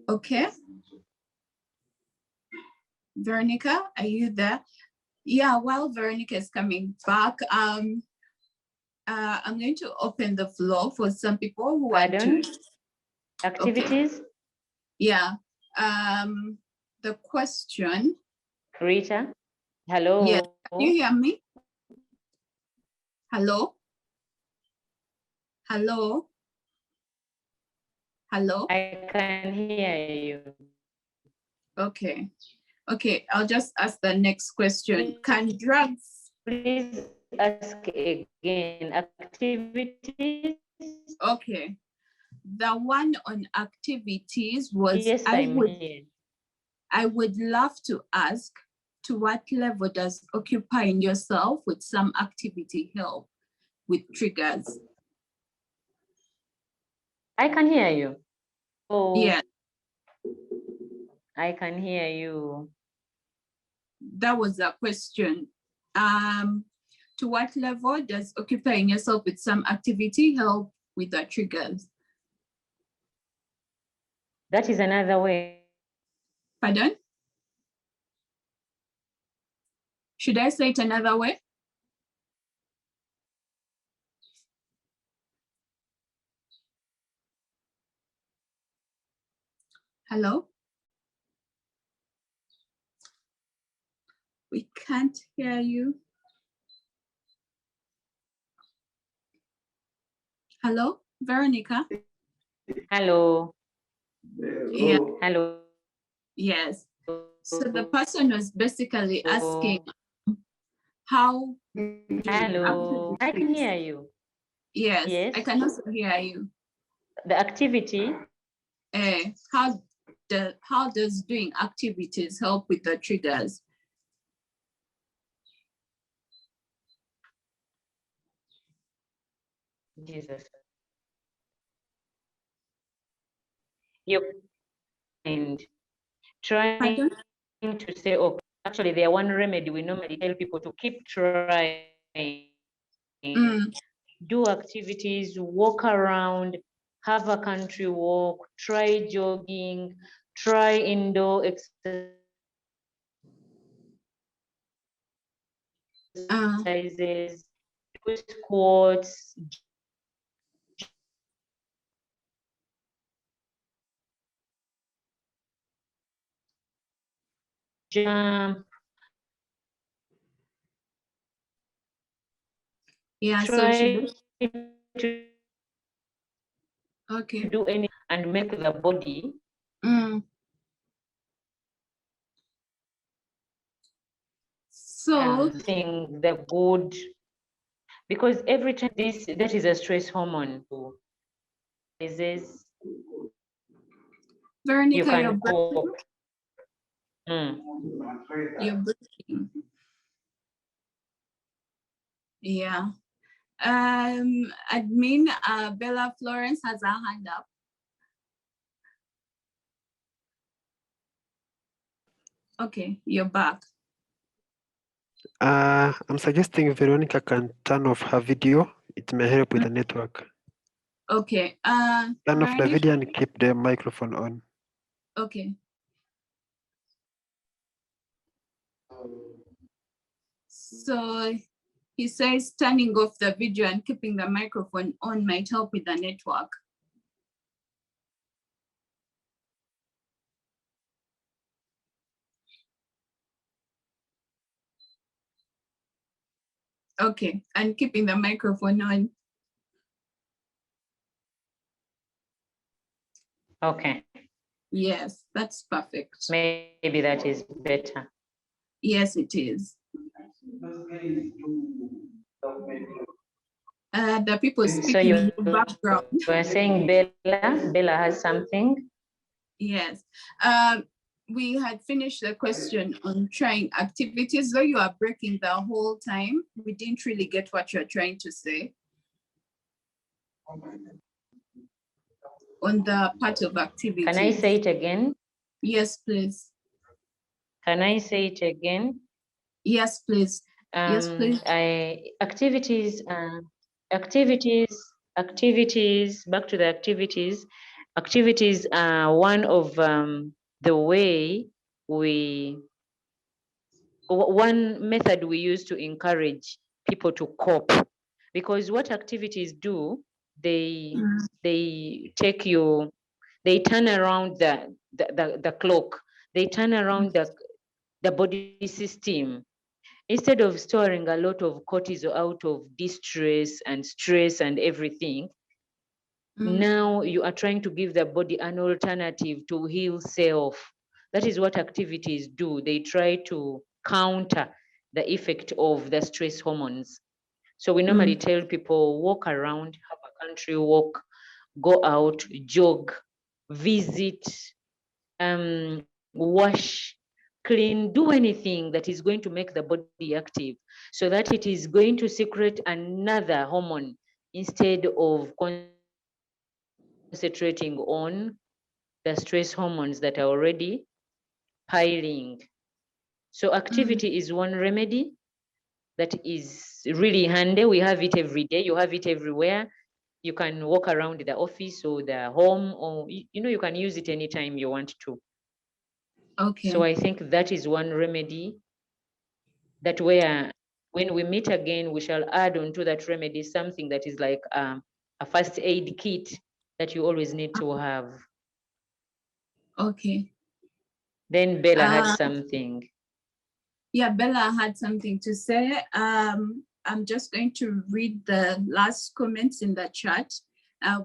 Okay. Veronica, are you there? Yeah, while Veronica is coming back, I'm going to open the floor for some people who want to. Activities? Okay. Yeah. The question. Rita, hello? Yes, can you hear me? Hello? Hello? Hello? I can hear you. Okay. Okay, I'll just ask the next question. Can drugs... Please ask again. Activities? Okay. The one on activities was, yes, I would love to ask, to what level does occupying yourself with some activity help with triggers? I can hear you. Oh, yeah. I can hear you. That was the question. To what level does occupying yourself with some activity help with the triggers? That is another way. Pardon? Should I say it another way? Hello? We can't hear you. Hello, Veronica? Hello. Yeah. Hello. Yes. So the person was basically asking how... Hello. I can hear you. Yes, Yes. I can also hear you. The activity? How does doing activities help with the triggers? Jesus. Yep. And trying Pardon? to say, oh, actually, there one remedy we normally tell people to keep trying. Do activities, walk around, have a country walk, try jogging, try indoor exercises, do squats, jump. Yeah, try to okay. Do any and make the body so think the good, because every time that is a stress hormone. Is Veronica, you're breathing. You're breathing. Yeah. Admin Bella Florence has her hand up. Okay, you're back. I'm suggesting Veronica can turn off her video. It may help with the network. Okay. Turn off the video and keep the microphone on. Okay. So he says turning off the video and keeping the microphone on might help with the network. Okay, and keeping the microphone on. Okay. Yes, that's perfect. Maybe that is better. Yes, it is. The people So speaking in the background. were saying Bella has something. Yes. We had finished the question on trying activities, though you are breaking the whole time. We didn't really get what you're trying to say. On the part of activities. Can I say it again? Yes, please. Can I say it again? Yes, please. Yes, please. Activities, back to the activities. Activities are one of the way one method we use to encourage people to cope, because what activities do, they take you, they turn around the clock, they turn around the body system. Instead of storing a lot of cortisol out of distress and stress and everything, now you are trying to give the body an alternative to heal self. That is what activities do. They try to counter the effect of the stress hormones. So we normally tell people, walk around, have a country walk, go out, jog, visit, wash, clean, do anything that is going to make the body active, so that it is going to secrete another hormone instead of concentrating on the stress hormones that are already piling. So activity is one remedy that is really handy. We have it every day. You have it everywhere. You can walk around the office or the home, or you can use it anytime you want to. Okay. So I think that is one remedy that where when we meet again, we shall add on to that remedy something that is like a first aid kit that you always need to have. Okay. Then Bella had something. Yeah, Bella had something to say. I'm just going to read the last comments in the chat.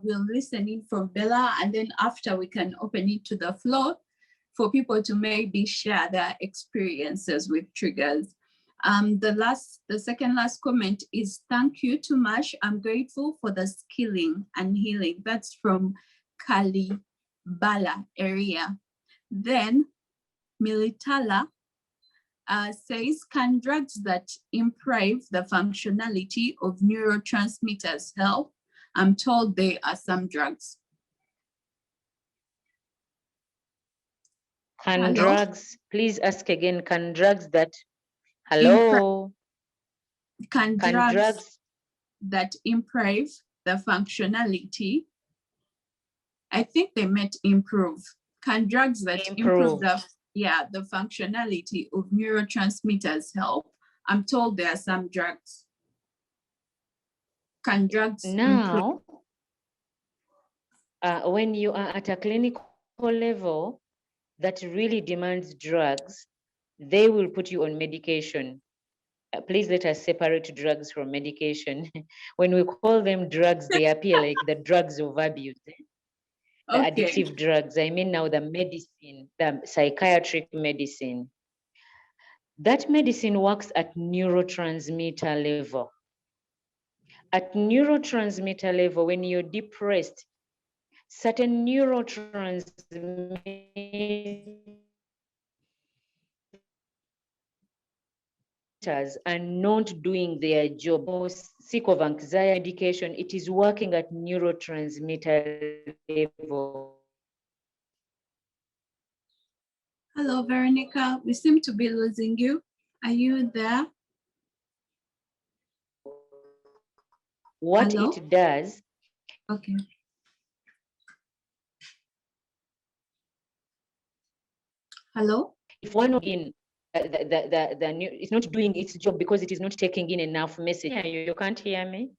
We'll listen in from Bella, and then after we can open it to the floor for people to maybe share their experiences with triggers. The second last comment is, thank you too much. I'm grateful for the skilling and healing. That's from Kalibala area. Then Militala says, can drugs that improve the functionality of neurotransmitters help? I'm told there are some drugs. Can drugs, please ask again, can drugs that, hello? Can drugs that improve the functionality, I think they meant improve. Can drugs that improve the functionality of neurotransmitters help? I'm told there are some drugs. Can drugs now when you are at a clinical level that really demands drugs, they will put you on medication. Please let us separate drugs from medication. When we call them drugs, they appear like the drugs of abuse, the addictive drugs. I mean now the medicine, the psychiatric medicine. That medicine works at neurotransmitter level. At neurotransmitter level, when you're depressed, certain neurotransmitters are not doing their job. Sick of anxiety medication, it is working at neurotransmitter level. Hello, Veronica. We seem to be losing you. Are you there? What it does. Okay. Hello? If one in it's not doing its job because it is not taking in enough message. You can't hear me?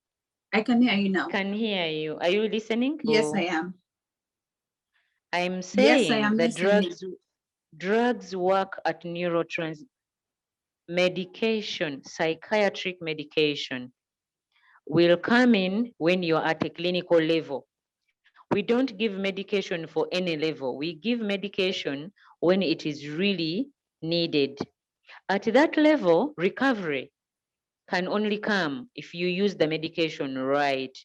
I can hear you now. I can hear you. Are you listening? Yes, I am. I'm saying yes, I am that listening. drugs work at medication, psychiatric medication will come in when you're at a clinical level. We don't give medication for any level. We give medication when it is really needed. At that level, recovery can only come if you use the medication right.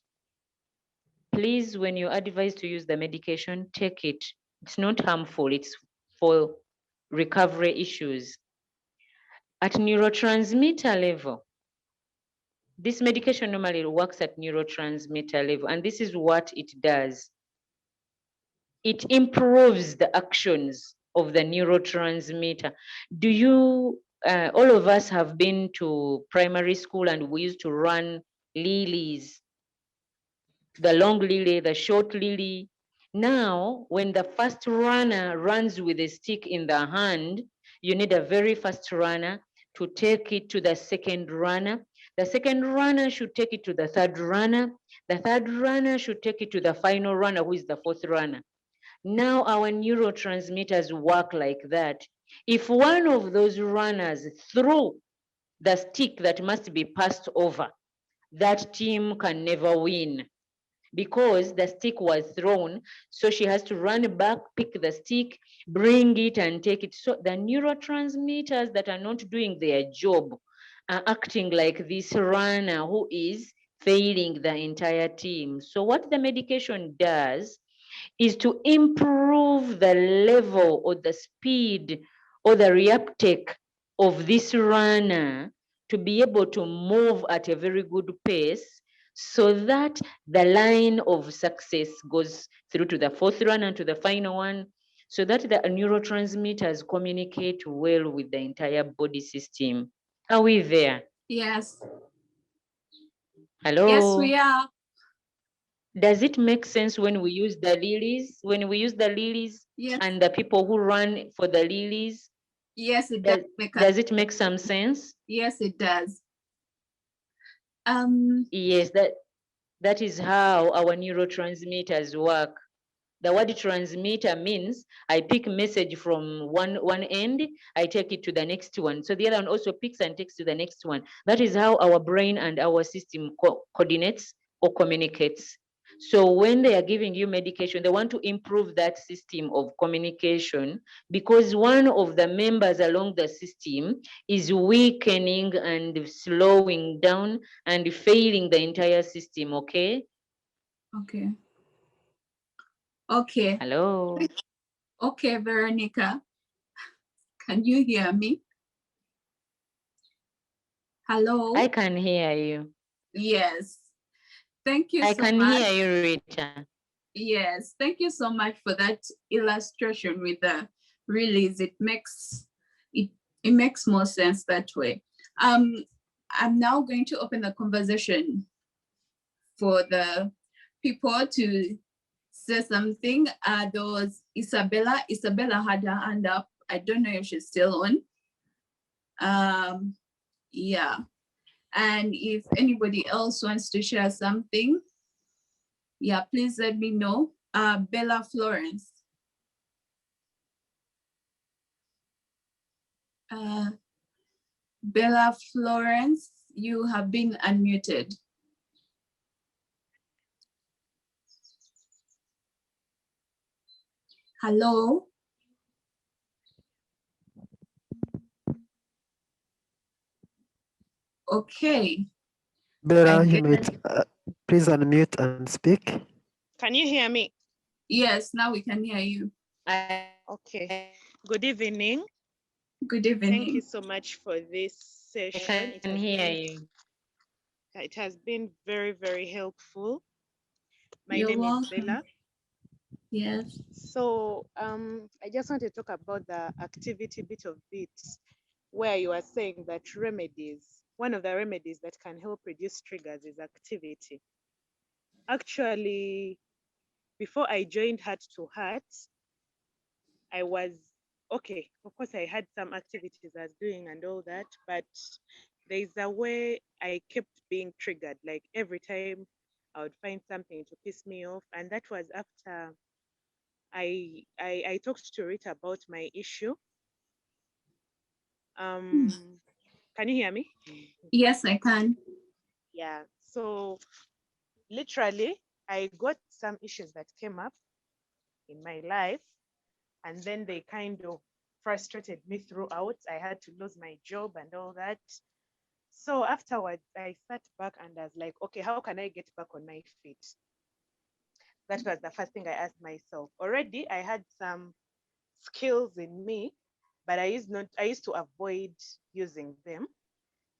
Please, when you're advised to use the medication, take it. It's not harmful, it's for recovery issues. At neurotransmitter level, this medication normally works at neurotransmitter level, and this is what it does. It improves the actions of the neurotransmitter. Do you, all of us have been to primary school and we used to run lilies, the long lily, the short lily. Now, when the first runner runs with a stick in the hand, you need a very fast runner to take it to the second runner. The second runner should take it to the third runner. The third runner should take it to the final runner, who is the fourth runner. Now our neurotransmitters work like that. If one of those runners threw the stick that must be passed over, that team can never win because the stick was thrown. So she has to run back, pick the stick, bring it and take it. So the neurotransmitters that are not doing their job are acting like this runner who is failing the entire team. So what the medication does is to improve the level or the speed or the reuptake of this runner to be able to move at a very good pace so that the line of success goes through to the fourth runner and to the final one, so that the neurotransmitters communicate well with the entire body system. Are we there? Yes. Hello? Yes, we are. Does it make sense when we use the lilies? When we use the lilies Yes. and the people who run for the lilies? Yes, it does. Does it make some sense? Yes, it does. Yes, that is how our neurotransmitters work. The word transmitter means I pick message from one end, I take it to the next one. So the other one also picks and takes to the next one. That is how our brain and our system coordinates or communicates. So when they are giving you medication, they want to improve that system of communication because one of the members along the system is weakening and slowing down and failing the entire system, okay? Okay. Okay. Hello? Okay, Veronica. Can you hear me? Hello? I can hear you. Yes. Thank you I so can much. hear you, Rita. Yes, thank you so much for that illustration with the release. It makes more sense that way. I'm now going to open the conversation for the people to say something. There was Isabella. Isabella had her hand up. I don't know if she's still on. Yeah. And if anybody else wants to share something, yeah, please let me know. Bella Florence. Bella Florence, you have been unmuted. Hello? Okay. Bella, you might please unmute and speak. Can you hear me? Yes, now we can hear you. Okay. Good evening. Good evening. Thank you so much for this session. I can hear you. It has been very, very helpful. My You're name welcome. is Bella. Yes. So I just want to talk about the activity bit of it, where you are saying that remedies, one of the remedies that can help reduce triggers is activity. Actually, before I joined Heart to Heart, I was okay. Of course, I had some activities I was doing and all that, but there's a way I kept being triggered. Like every time I would find something to piss me off, and that was after I talked to Rita about my issue. Can you hear me? Yes, I can. Yeah. So literally, I got some issues that came up in my life, and then they kind of frustrated me throughout. I had to lose my job and all that. So afterwards, I sat back and I was like, okay, how can I get back on my feet? That was the first thing I asked myself. Already, I had some skills in me, but I used to avoid using them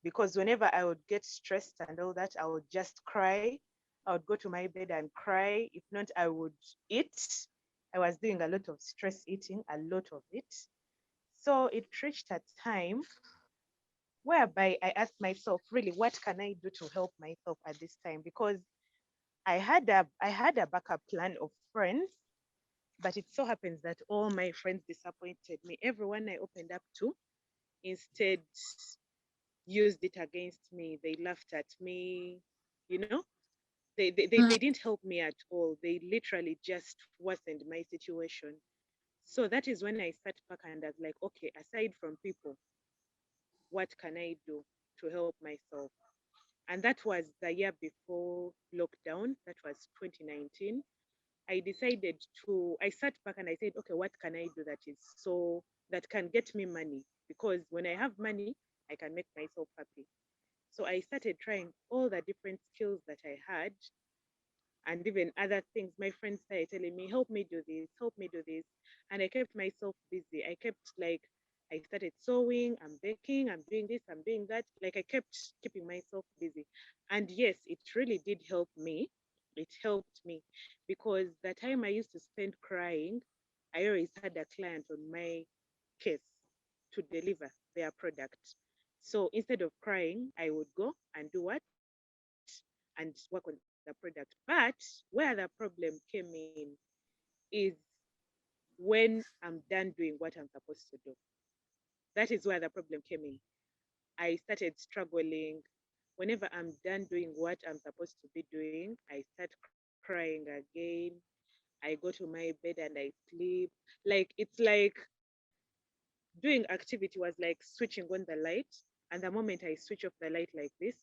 because whenever I would get stressed and all that, I would just cry. I would go to my bed and cry. If not, I would eat. I was doing a lot of stress eating, a lot of it. So it reached a time whereby I asked myself, really, what can I do to help myself at this time? Because I had a backup plan of friends, but it so happens that all my friends disappointed me. Everyone I opened up to instead used it against me. They laughed at me, you know. They didn't help me at all. They literally just worsened my situation. So that is when I sat back and I was like, okay, aside from people, what can I do to help myself? And that was the year before lockdown. That was 2019. I sat back and I said, okay, what can I do that can get me money? Because when I have money, I can make myself happy. So I started trying all the different skills that I had and even other things. My friends started telling me, help me do this, help me do this. And I kept myself busy. I started sewing, I'm baking, I'm doing this, I'm doing that. Like I kept keeping myself busy. And yes, it really did help me. It helped me because the time I used to spend crying, I always had a client on my case to deliver their product. So instead of crying, I would go and do what? And work on the product. But where the problem came in is when I'm done doing what I'm supposed to do. That is where the problem came in. I started struggling. Whenever I'm done doing what I'm supposed to be doing, I start crying again. I go to my bed and I sleep. Like it's like doing activity was like switching on the light. And the moment I switch off the light like this,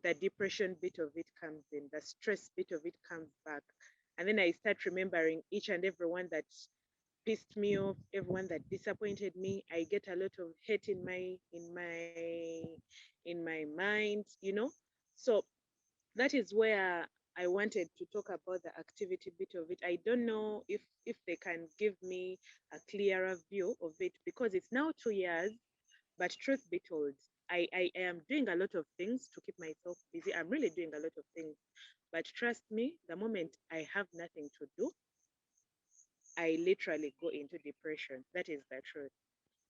the depression bit of it comes in, the stress bit of it comes back. And then I start remembering each and every one that pissed me off, everyone that disappointed me. I get a lot of hate in my mind, you know. So that is where I wanted to talk about the activity bit of it. I don't know if they can give me a clearer view of it because it's now 2 years. But truth be told, I am doing a lot of things to keep myself busy. I'm really doing a lot of things. But trust me, the moment I have nothing to do, I literally go into depression. That is the truth.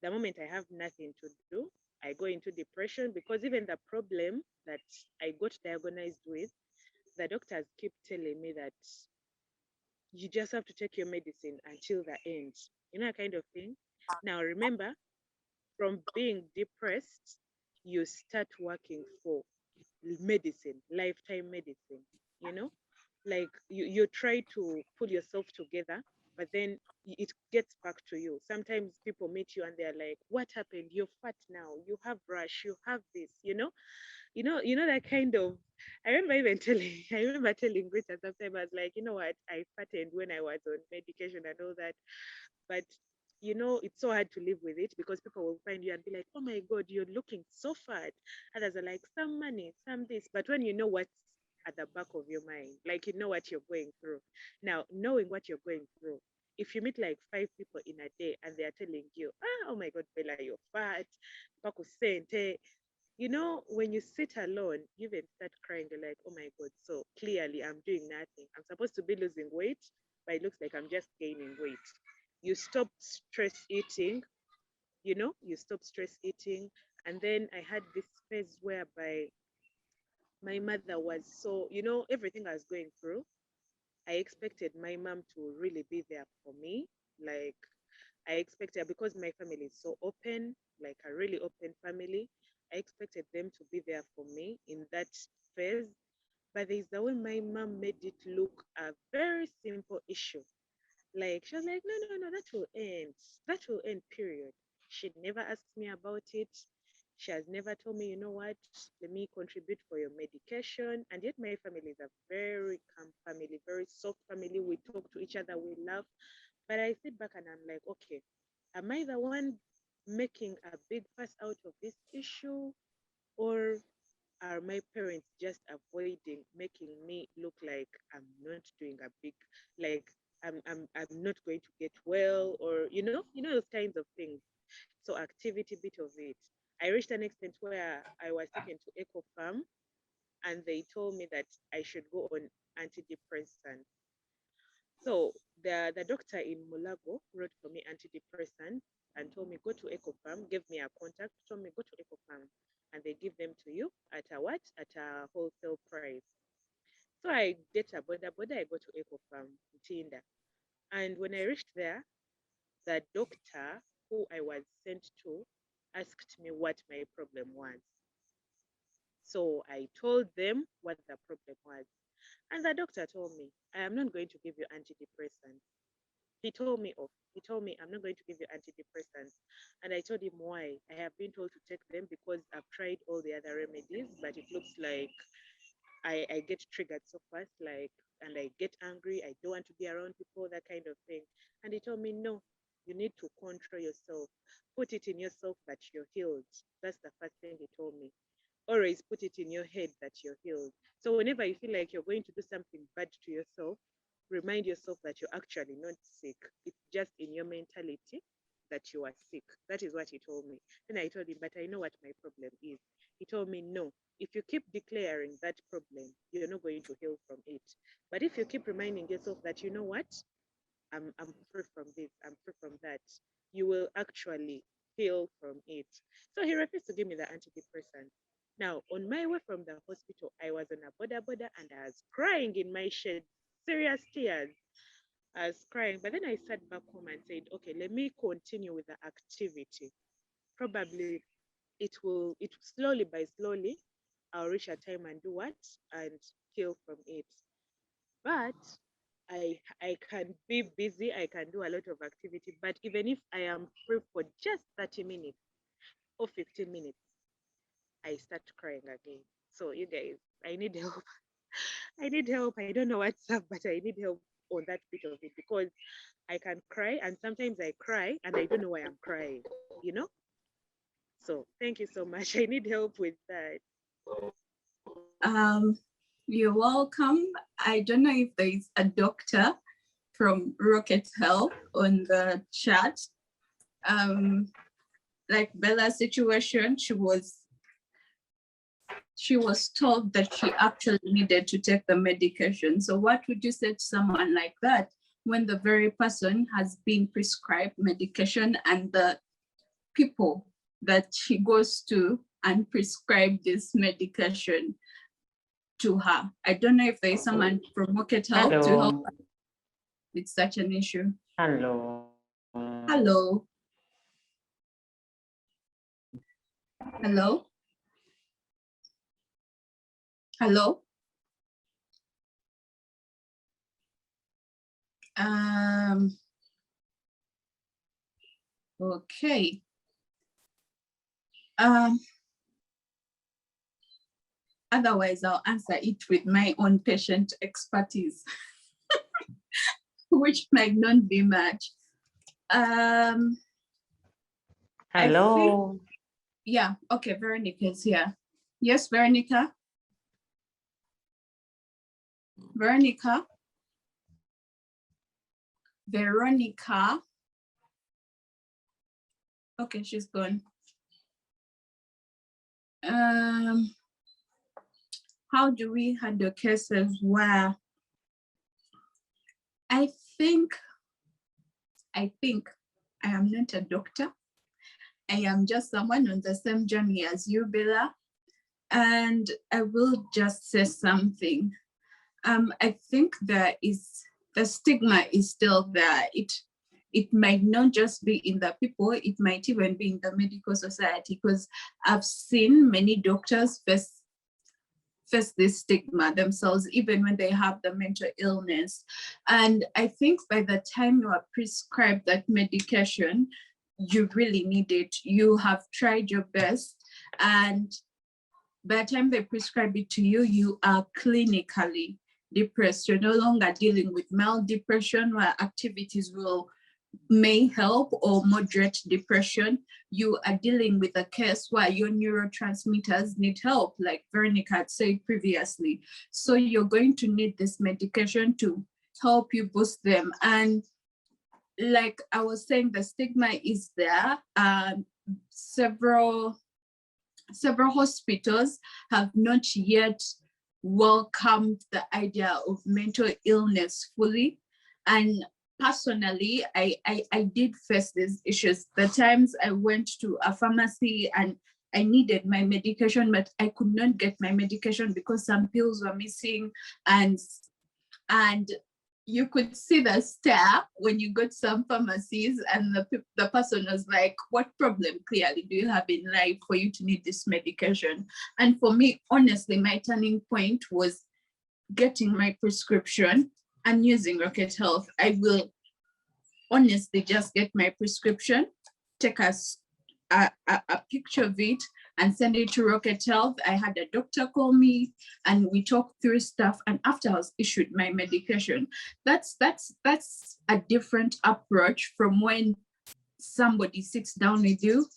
The moment I have nothing to do, I go into depression because even the problem that I got diagnosed with, the doctors keep telling me that you just have to take your medicine until the end. You know, that kind of thing. Now, remember, from being depressed, you start working for medicine, lifetime medicine, you know? Like you try to pull yourself together, but then it gets back to you. Sometimes people meet you and they're like, what happened? You're fat now, you have rash, you have this, you know that kind of. I remember telling Rita sometimes, I was like, you know what, I fattened when I was on medication and all that. But it's so hard to live with it because people will find you and be like, oh my God, you're looking so fat. Others are like, some money, some this. But when you know what's at the back of your mind, like you know what you're going through. Now, knowing what you're going through, if you meet like 5 people in a day and they are telling you, oh my God, Bella, you're fat, pakusente, when you sit alone, you even start crying. You're like, oh my God, so clearly I'm doing nothing. I'm supposed to be losing weight, but it looks like I'm just gaining weight. You stop stress eating, you stop stress eating. And then I had this phase whereby my mother was so, everything I was going through, I expected my mom to really be there for me. Like, I expected, because my family is so open, like a really open family, I expected them to be there for me in that phase. But there's the way my mom made it look a very simple issue. Like, she was like, no, that will end. That will end, period. She never asked me about it. She has never told me, you know what, let me contribute for your medication. And yet my family is a very calm family, very soft family. We talk to each other, we laugh. But I sit back and I'm like, okay, am I the one making a big fuss out of this issue? Or are my parents just avoiding making me look like I'm not doing a big, like I'm not going to get well, or those kinds of things. So activity bit of it. I reached an extent where I was taken to Eco Farm, and they told me that I should go on antidepressants. So the doctor in Mulago wrote for me antidepressants and told me go to Eco Farm, gave me a contact, told me go to Eco Farm, and they give them to you at a what? At a wholesale price. So I get a border, I go to Eco Farm, Tinda. And when I reached there, the doctor who I was sent to asked me what my problem was. So I told them what the problem was. And the doctor told me, I am not going to give you antidepressants. He told me off. He told me, I'm not going to give you antidepressants. And I told him why. I have been told to take them because I've tried all the other remedies, but it looks like I get triggered so fast, and I get angry. I don't want to be around people, that kind of thing. And he told me, no, you need to control yourself. Put it in yourself that you're healed. That's the first thing he told me. Always put it in your head that you're healed. So whenever you feel like you're going to do something bad to yourself, remind yourself that you're actually not sick. It's just in your mentality that you are sick. That is what he told me. Then I told him, but I know what my problem is. He told me, no, if you keep declaring that problem, you're not going to heal from it. But if you keep reminding yourself that, you know what, I'm free from this, I'm free from that, you will actually heal from it. So he refused to give me the antidepressant. Now, on my way from the hospital, I was on a border and I was crying in my shed, serious tears. I was crying, but then I sat back home and said, okay, let me continue with the activity. Probably it slowly by slowly, I'll reach a time and do what? And heal from it. But I can be busy, I can do a lot of activity, but even if I am free for just 30 minutes or 15 minutes, I start crying again. So you guys, I need help. I need help. I don't know what's up, but I need help on that bit of it because I can cry and sometimes I cry and I don't know why I'm crying, you know? So thank you so much. I need help with that. You're welcome. I don't know if there is a doctor from Rocket Health on the chat. Like Bella's situation, she was told that she actually needed to take the medication. So what would you say to someone like that when the very person has been prescribed medication and the people that she goes to and prescribe this medication to her? I don't know if there is someone from Rocket Health to help with such an issue. Hello. Hello. Hello. Hello. Okay. Otherwise, I'll answer it with my own patient expertise, which might not be much. Hello. Yeah, okay, Veronica is here. Yes, Veronica? Veronica? Veronica? Okay, she's gone. How do we handle cases where I think I am not a doctor. I am just someone on the same journey as you, Bella. And I will just say something. I think the stigma is still there. It might not just be in the people, it might even be in the medical society, because I've seen many doctors face this stigma themselves, even when they have the mental illness. And I think by the time you are prescribed that medication, you really need it. You have tried your best And by the time they prescribe it to you, you are clinically depressed. You're no longer dealing with mild depression where activities may help, or moderate depression. You are dealing with a case where your neurotransmitters need help, like Veronicah had said previously. So you're going to need this medication to help you boost them. And like I was saying, the stigma is there. Several hospitals have not yet welcomed the idea of mental illness fully. And personally, I did face these issues. The times I went to a pharmacy and I needed my medication, but I could not get my medication because some pills were missing, and you could see the stare when you go to some pharmacies, and the person was like, what problem clearly do you have in life for you to need this medication? And for me, honestly, my turning point was getting my prescription and using Rocket Health. I will honestly just get my prescription, take a picture of it and send it to Rocket Health. I had a doctor call me and we talked through stuff, and after I was issued my medication. That's a different approach from when somebody sits down with you,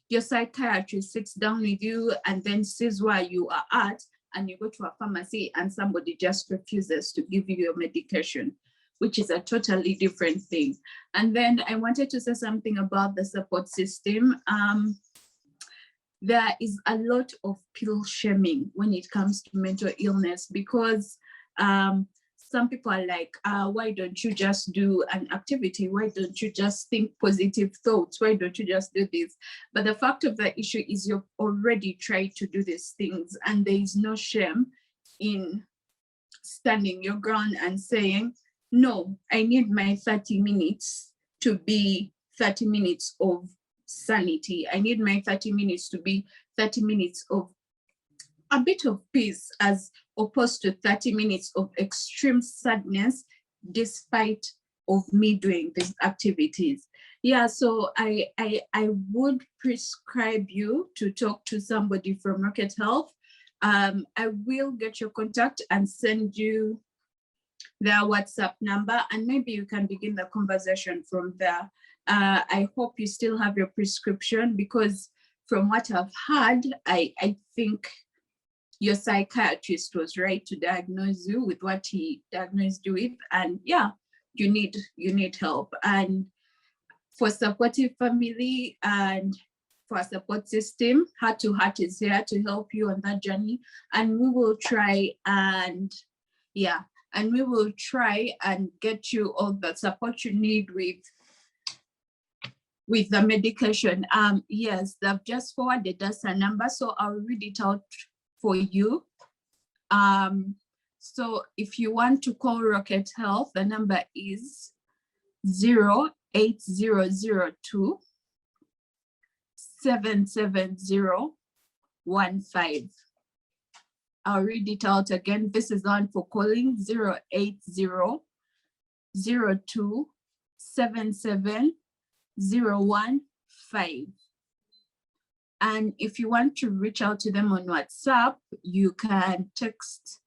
your psychiatrist sits down with you and then sees where you are at, and you go to a pharmacy and somebody just refuses to give you your medication, which is a totally different thing. And then I wanted to say something about the support system. There is a lot of pill shaming when it comes to mental illness, because some people are like, why don't you just do an activity? Why don't you just think positive thoughts? Why don't you just do this? But the fact of the issue is you've already tried to do these things, and there is no shame in standing your ground and saying, no, I need my 30 minutes to be 30 minutes of sanity. I need my 30 minutes to be 30 minutes of a bit of peace, as opposed to 30 minutes of extreme sadness despite of me doing these activities. Yeah, so I would prescribe you to talk to somebody from Rocket Health. I will get your contact and send you their WhatsApp number, and maybe you can begin the conversation from there. I hope you still have your prescription, because from what I've heard, I think your psychiatrist was right to diagnose you with what he diagnosed you with. And yeah, you need help. And for supportive family and for a support system, Heart to Heart is here to help you on that journey. And we will try and get you all the support you need with the medication. Yes, they've just forwarded us a number, so I'll read it out for you. So if you want to call Rocket Health, the number is 08002 77015. I'll read it out again. This is on for calling 08002 77015. And if you want to reach out to them on WhatsApp, you can text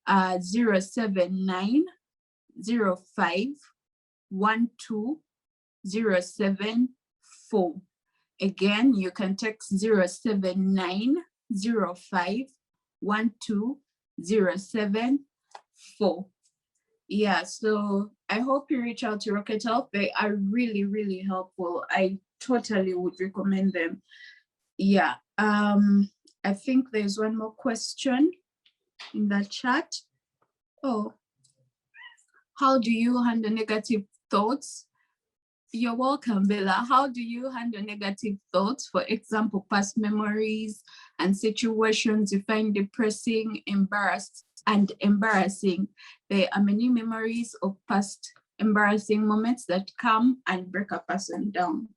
07905120774. Again, you can text 07905120774. Yeah, so I hope you reach out to Rocket Health. They are really, really helpful. I totally would recommend them. Yeah, I think there's one more question in the chat. Oh, how do you handle negative thoughts? You're welcome, Bella. How do you handle negative thoughts? For example, past memories and situations you find depressing, embarrassing. There are many memories of past embarrassing moments that come and break a person down.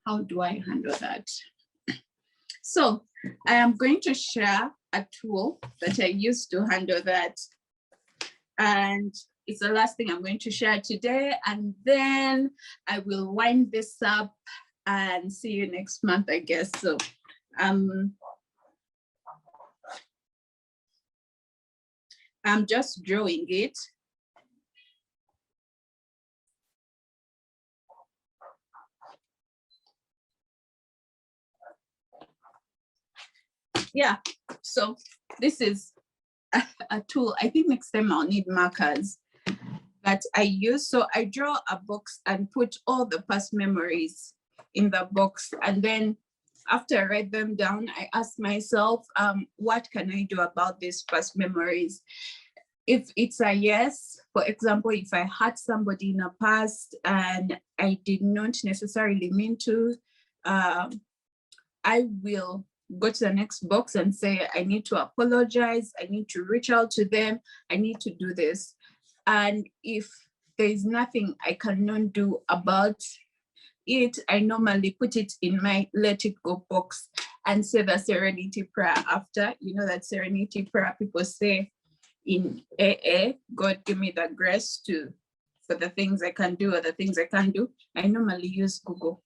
How do I handle that? So I am going to share a tool that I use to handle that. And it's the last thing I'm going to share today. And then I will wind this up and see you next month, I guess. So I'm just drawing it. Yeah, so this is a tool. I think next time I'll need markers that I use. So I draw a box and put all the past memories in the box. And then after I write them down, I ask myself, what can I do about these past memories? If it's a yes, for example, if I hurt somebody in the past and I did not necessarily mean to, I will go to the next box and say, I need to apologize, I need to reach out to them, I need to do this. And if there's nothing I cannot do about it, I normally put it in my let it go box and say the serenity prayer after. You know that serenity prayer people say in AA, God give me the grace for the things I can do or the things I can't do. I normally use Google.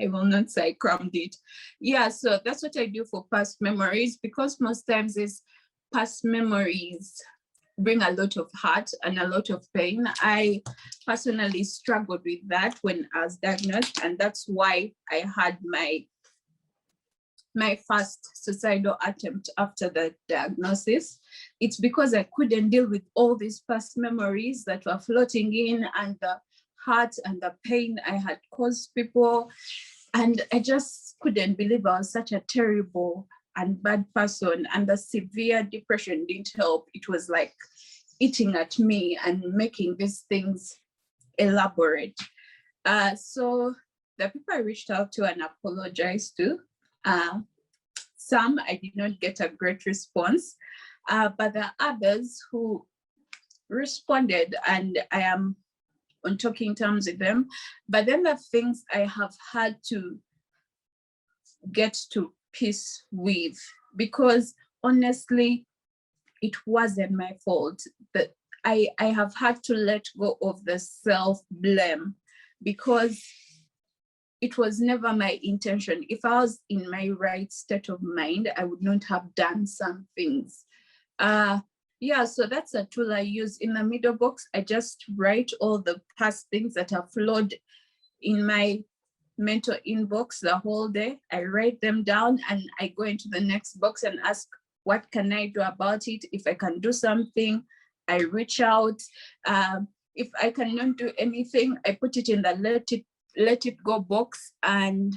I will not say I crammed it. Yeah, so that's what I do for past memories, because most times these past memories bring a lot of hurt and a lot of pain. I personally struggled with that when I was diagnosed, and that's why I had my first suicidal attempt after the diagnosis. It's because I couldn't deal with all these past memories that were floating in, and the hurt and the pain I had caused people. And I just couldn't believe I was such a terrible and bad person. And the severe depression didn't help. It was like eating at me and making these things elaborate. So the people I reached out to and apologized to, some I did not get a great response, but there are others who responded, and I am on talking terms with them. But then the things I have had to get to peace with, because honestly, it wasn't my fault. That I have had to let go of the self-blame, because it was never my intention. If I was in my right state of mind, I would not have done some things. Yeah, so that's a tool I use. In the middle box, I just write all the past things that have flowed in my mental inbox the whole day. I write them down and I go into the next box and ask, what can I do about it? If I can do something, I reach out. If I cannot do anything, I put it in the let it go box, and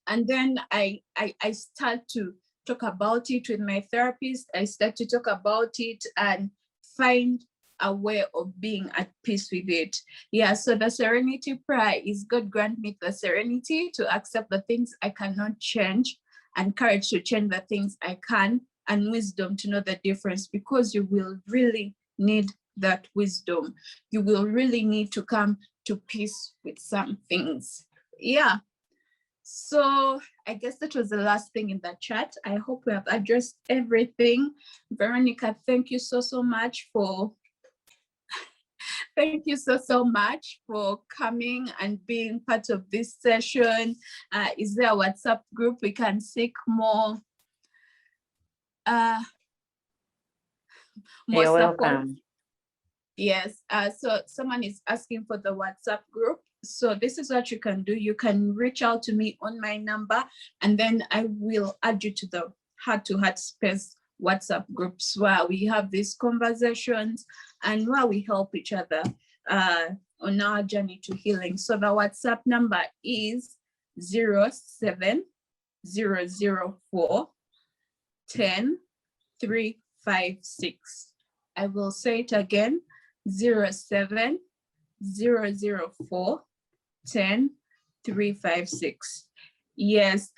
then I start to talk about it with my therapist. I start to talk about it and find a way of being at peace with it. Yeah, so the serenity prayer is, God grant me the serenity to accept the things I cannot change, and courage to change the things I can, and wisdom to know the difference, because you will really need that wisdom. You will really need to come to peace with some things. Yeah. So I guess that was the last thing in the chat. I hope we have addressed everything. Veronica, thank you so much for much for coming and being part of this session. Is there a WhatsApp group we can seek more? More You're support? welcome. Yes, so someone is asking for the WhatsApp group. So this is what you can do. You can reach out to me on my number, and then I will add you to the Heart to Heart Space WhatsApp groups, where we have these conversations and where we help each other on our journey to healing. So the WhatsApp number is 07004 10 356. I will say it again, 07004 10 356. Yes,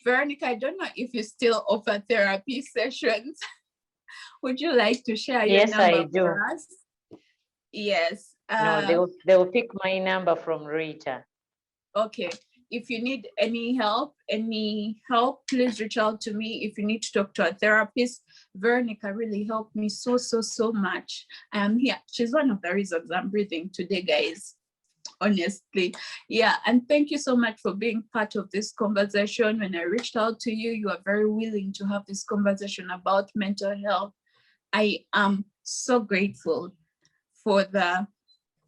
Veronica, I don't know if you still offer therapy sessions. Would you like to share your number I do. for us? Yes. No, they will pick my number from Rita. Okay. If you need any help, please reach out to me. If you need to talk to a therapist, Veronica really helped me so much. I am here. She's one of the reasons I'm breathing today, guys. honestly. Yeah, and thank you so much for being part of this conversation. When I reached out to you, you are very willing to have this conversation about mental health. I am so grateful for the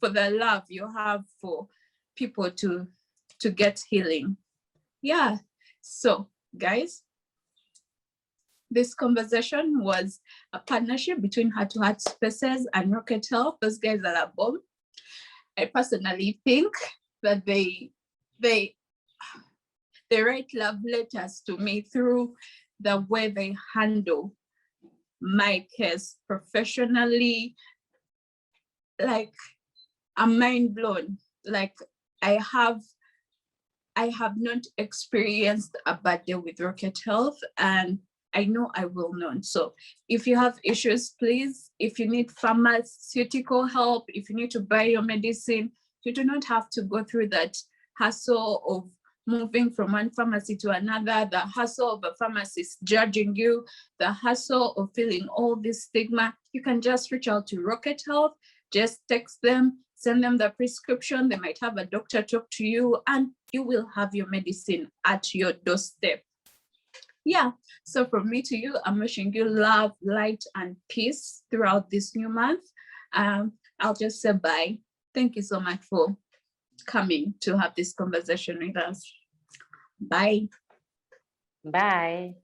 love you have for people to get healing. Yeah, so guys, this conversation was a partnership between Heart to Heart Spaces and Rocket Health. Those guys are a bomb. I personally think that they write love letters to me through the way they handle my case professionally. Like, I'm mind blown. Like, I have not experienced a bad day with Rocket Health, and I know I will not. So if you have issues, please, if you need pharmaceutical help, if you need to buy your medicine, you do not have to go through that hassle of moving from one pharmacy to another, the hassle of a pharmacist judging you, the hassle of feeling all this stigma. You can just reach out to Rocket Health, just text them, send them the prescription. They might have a doctor talk to you, and you will have your medicine at your doorstep. Yeah, so from me to you, I'm wishing you love, light, and peace throughout this new month. I'll just say bye. Thank you so much for coming to have this conversation with us. Bye. Bye.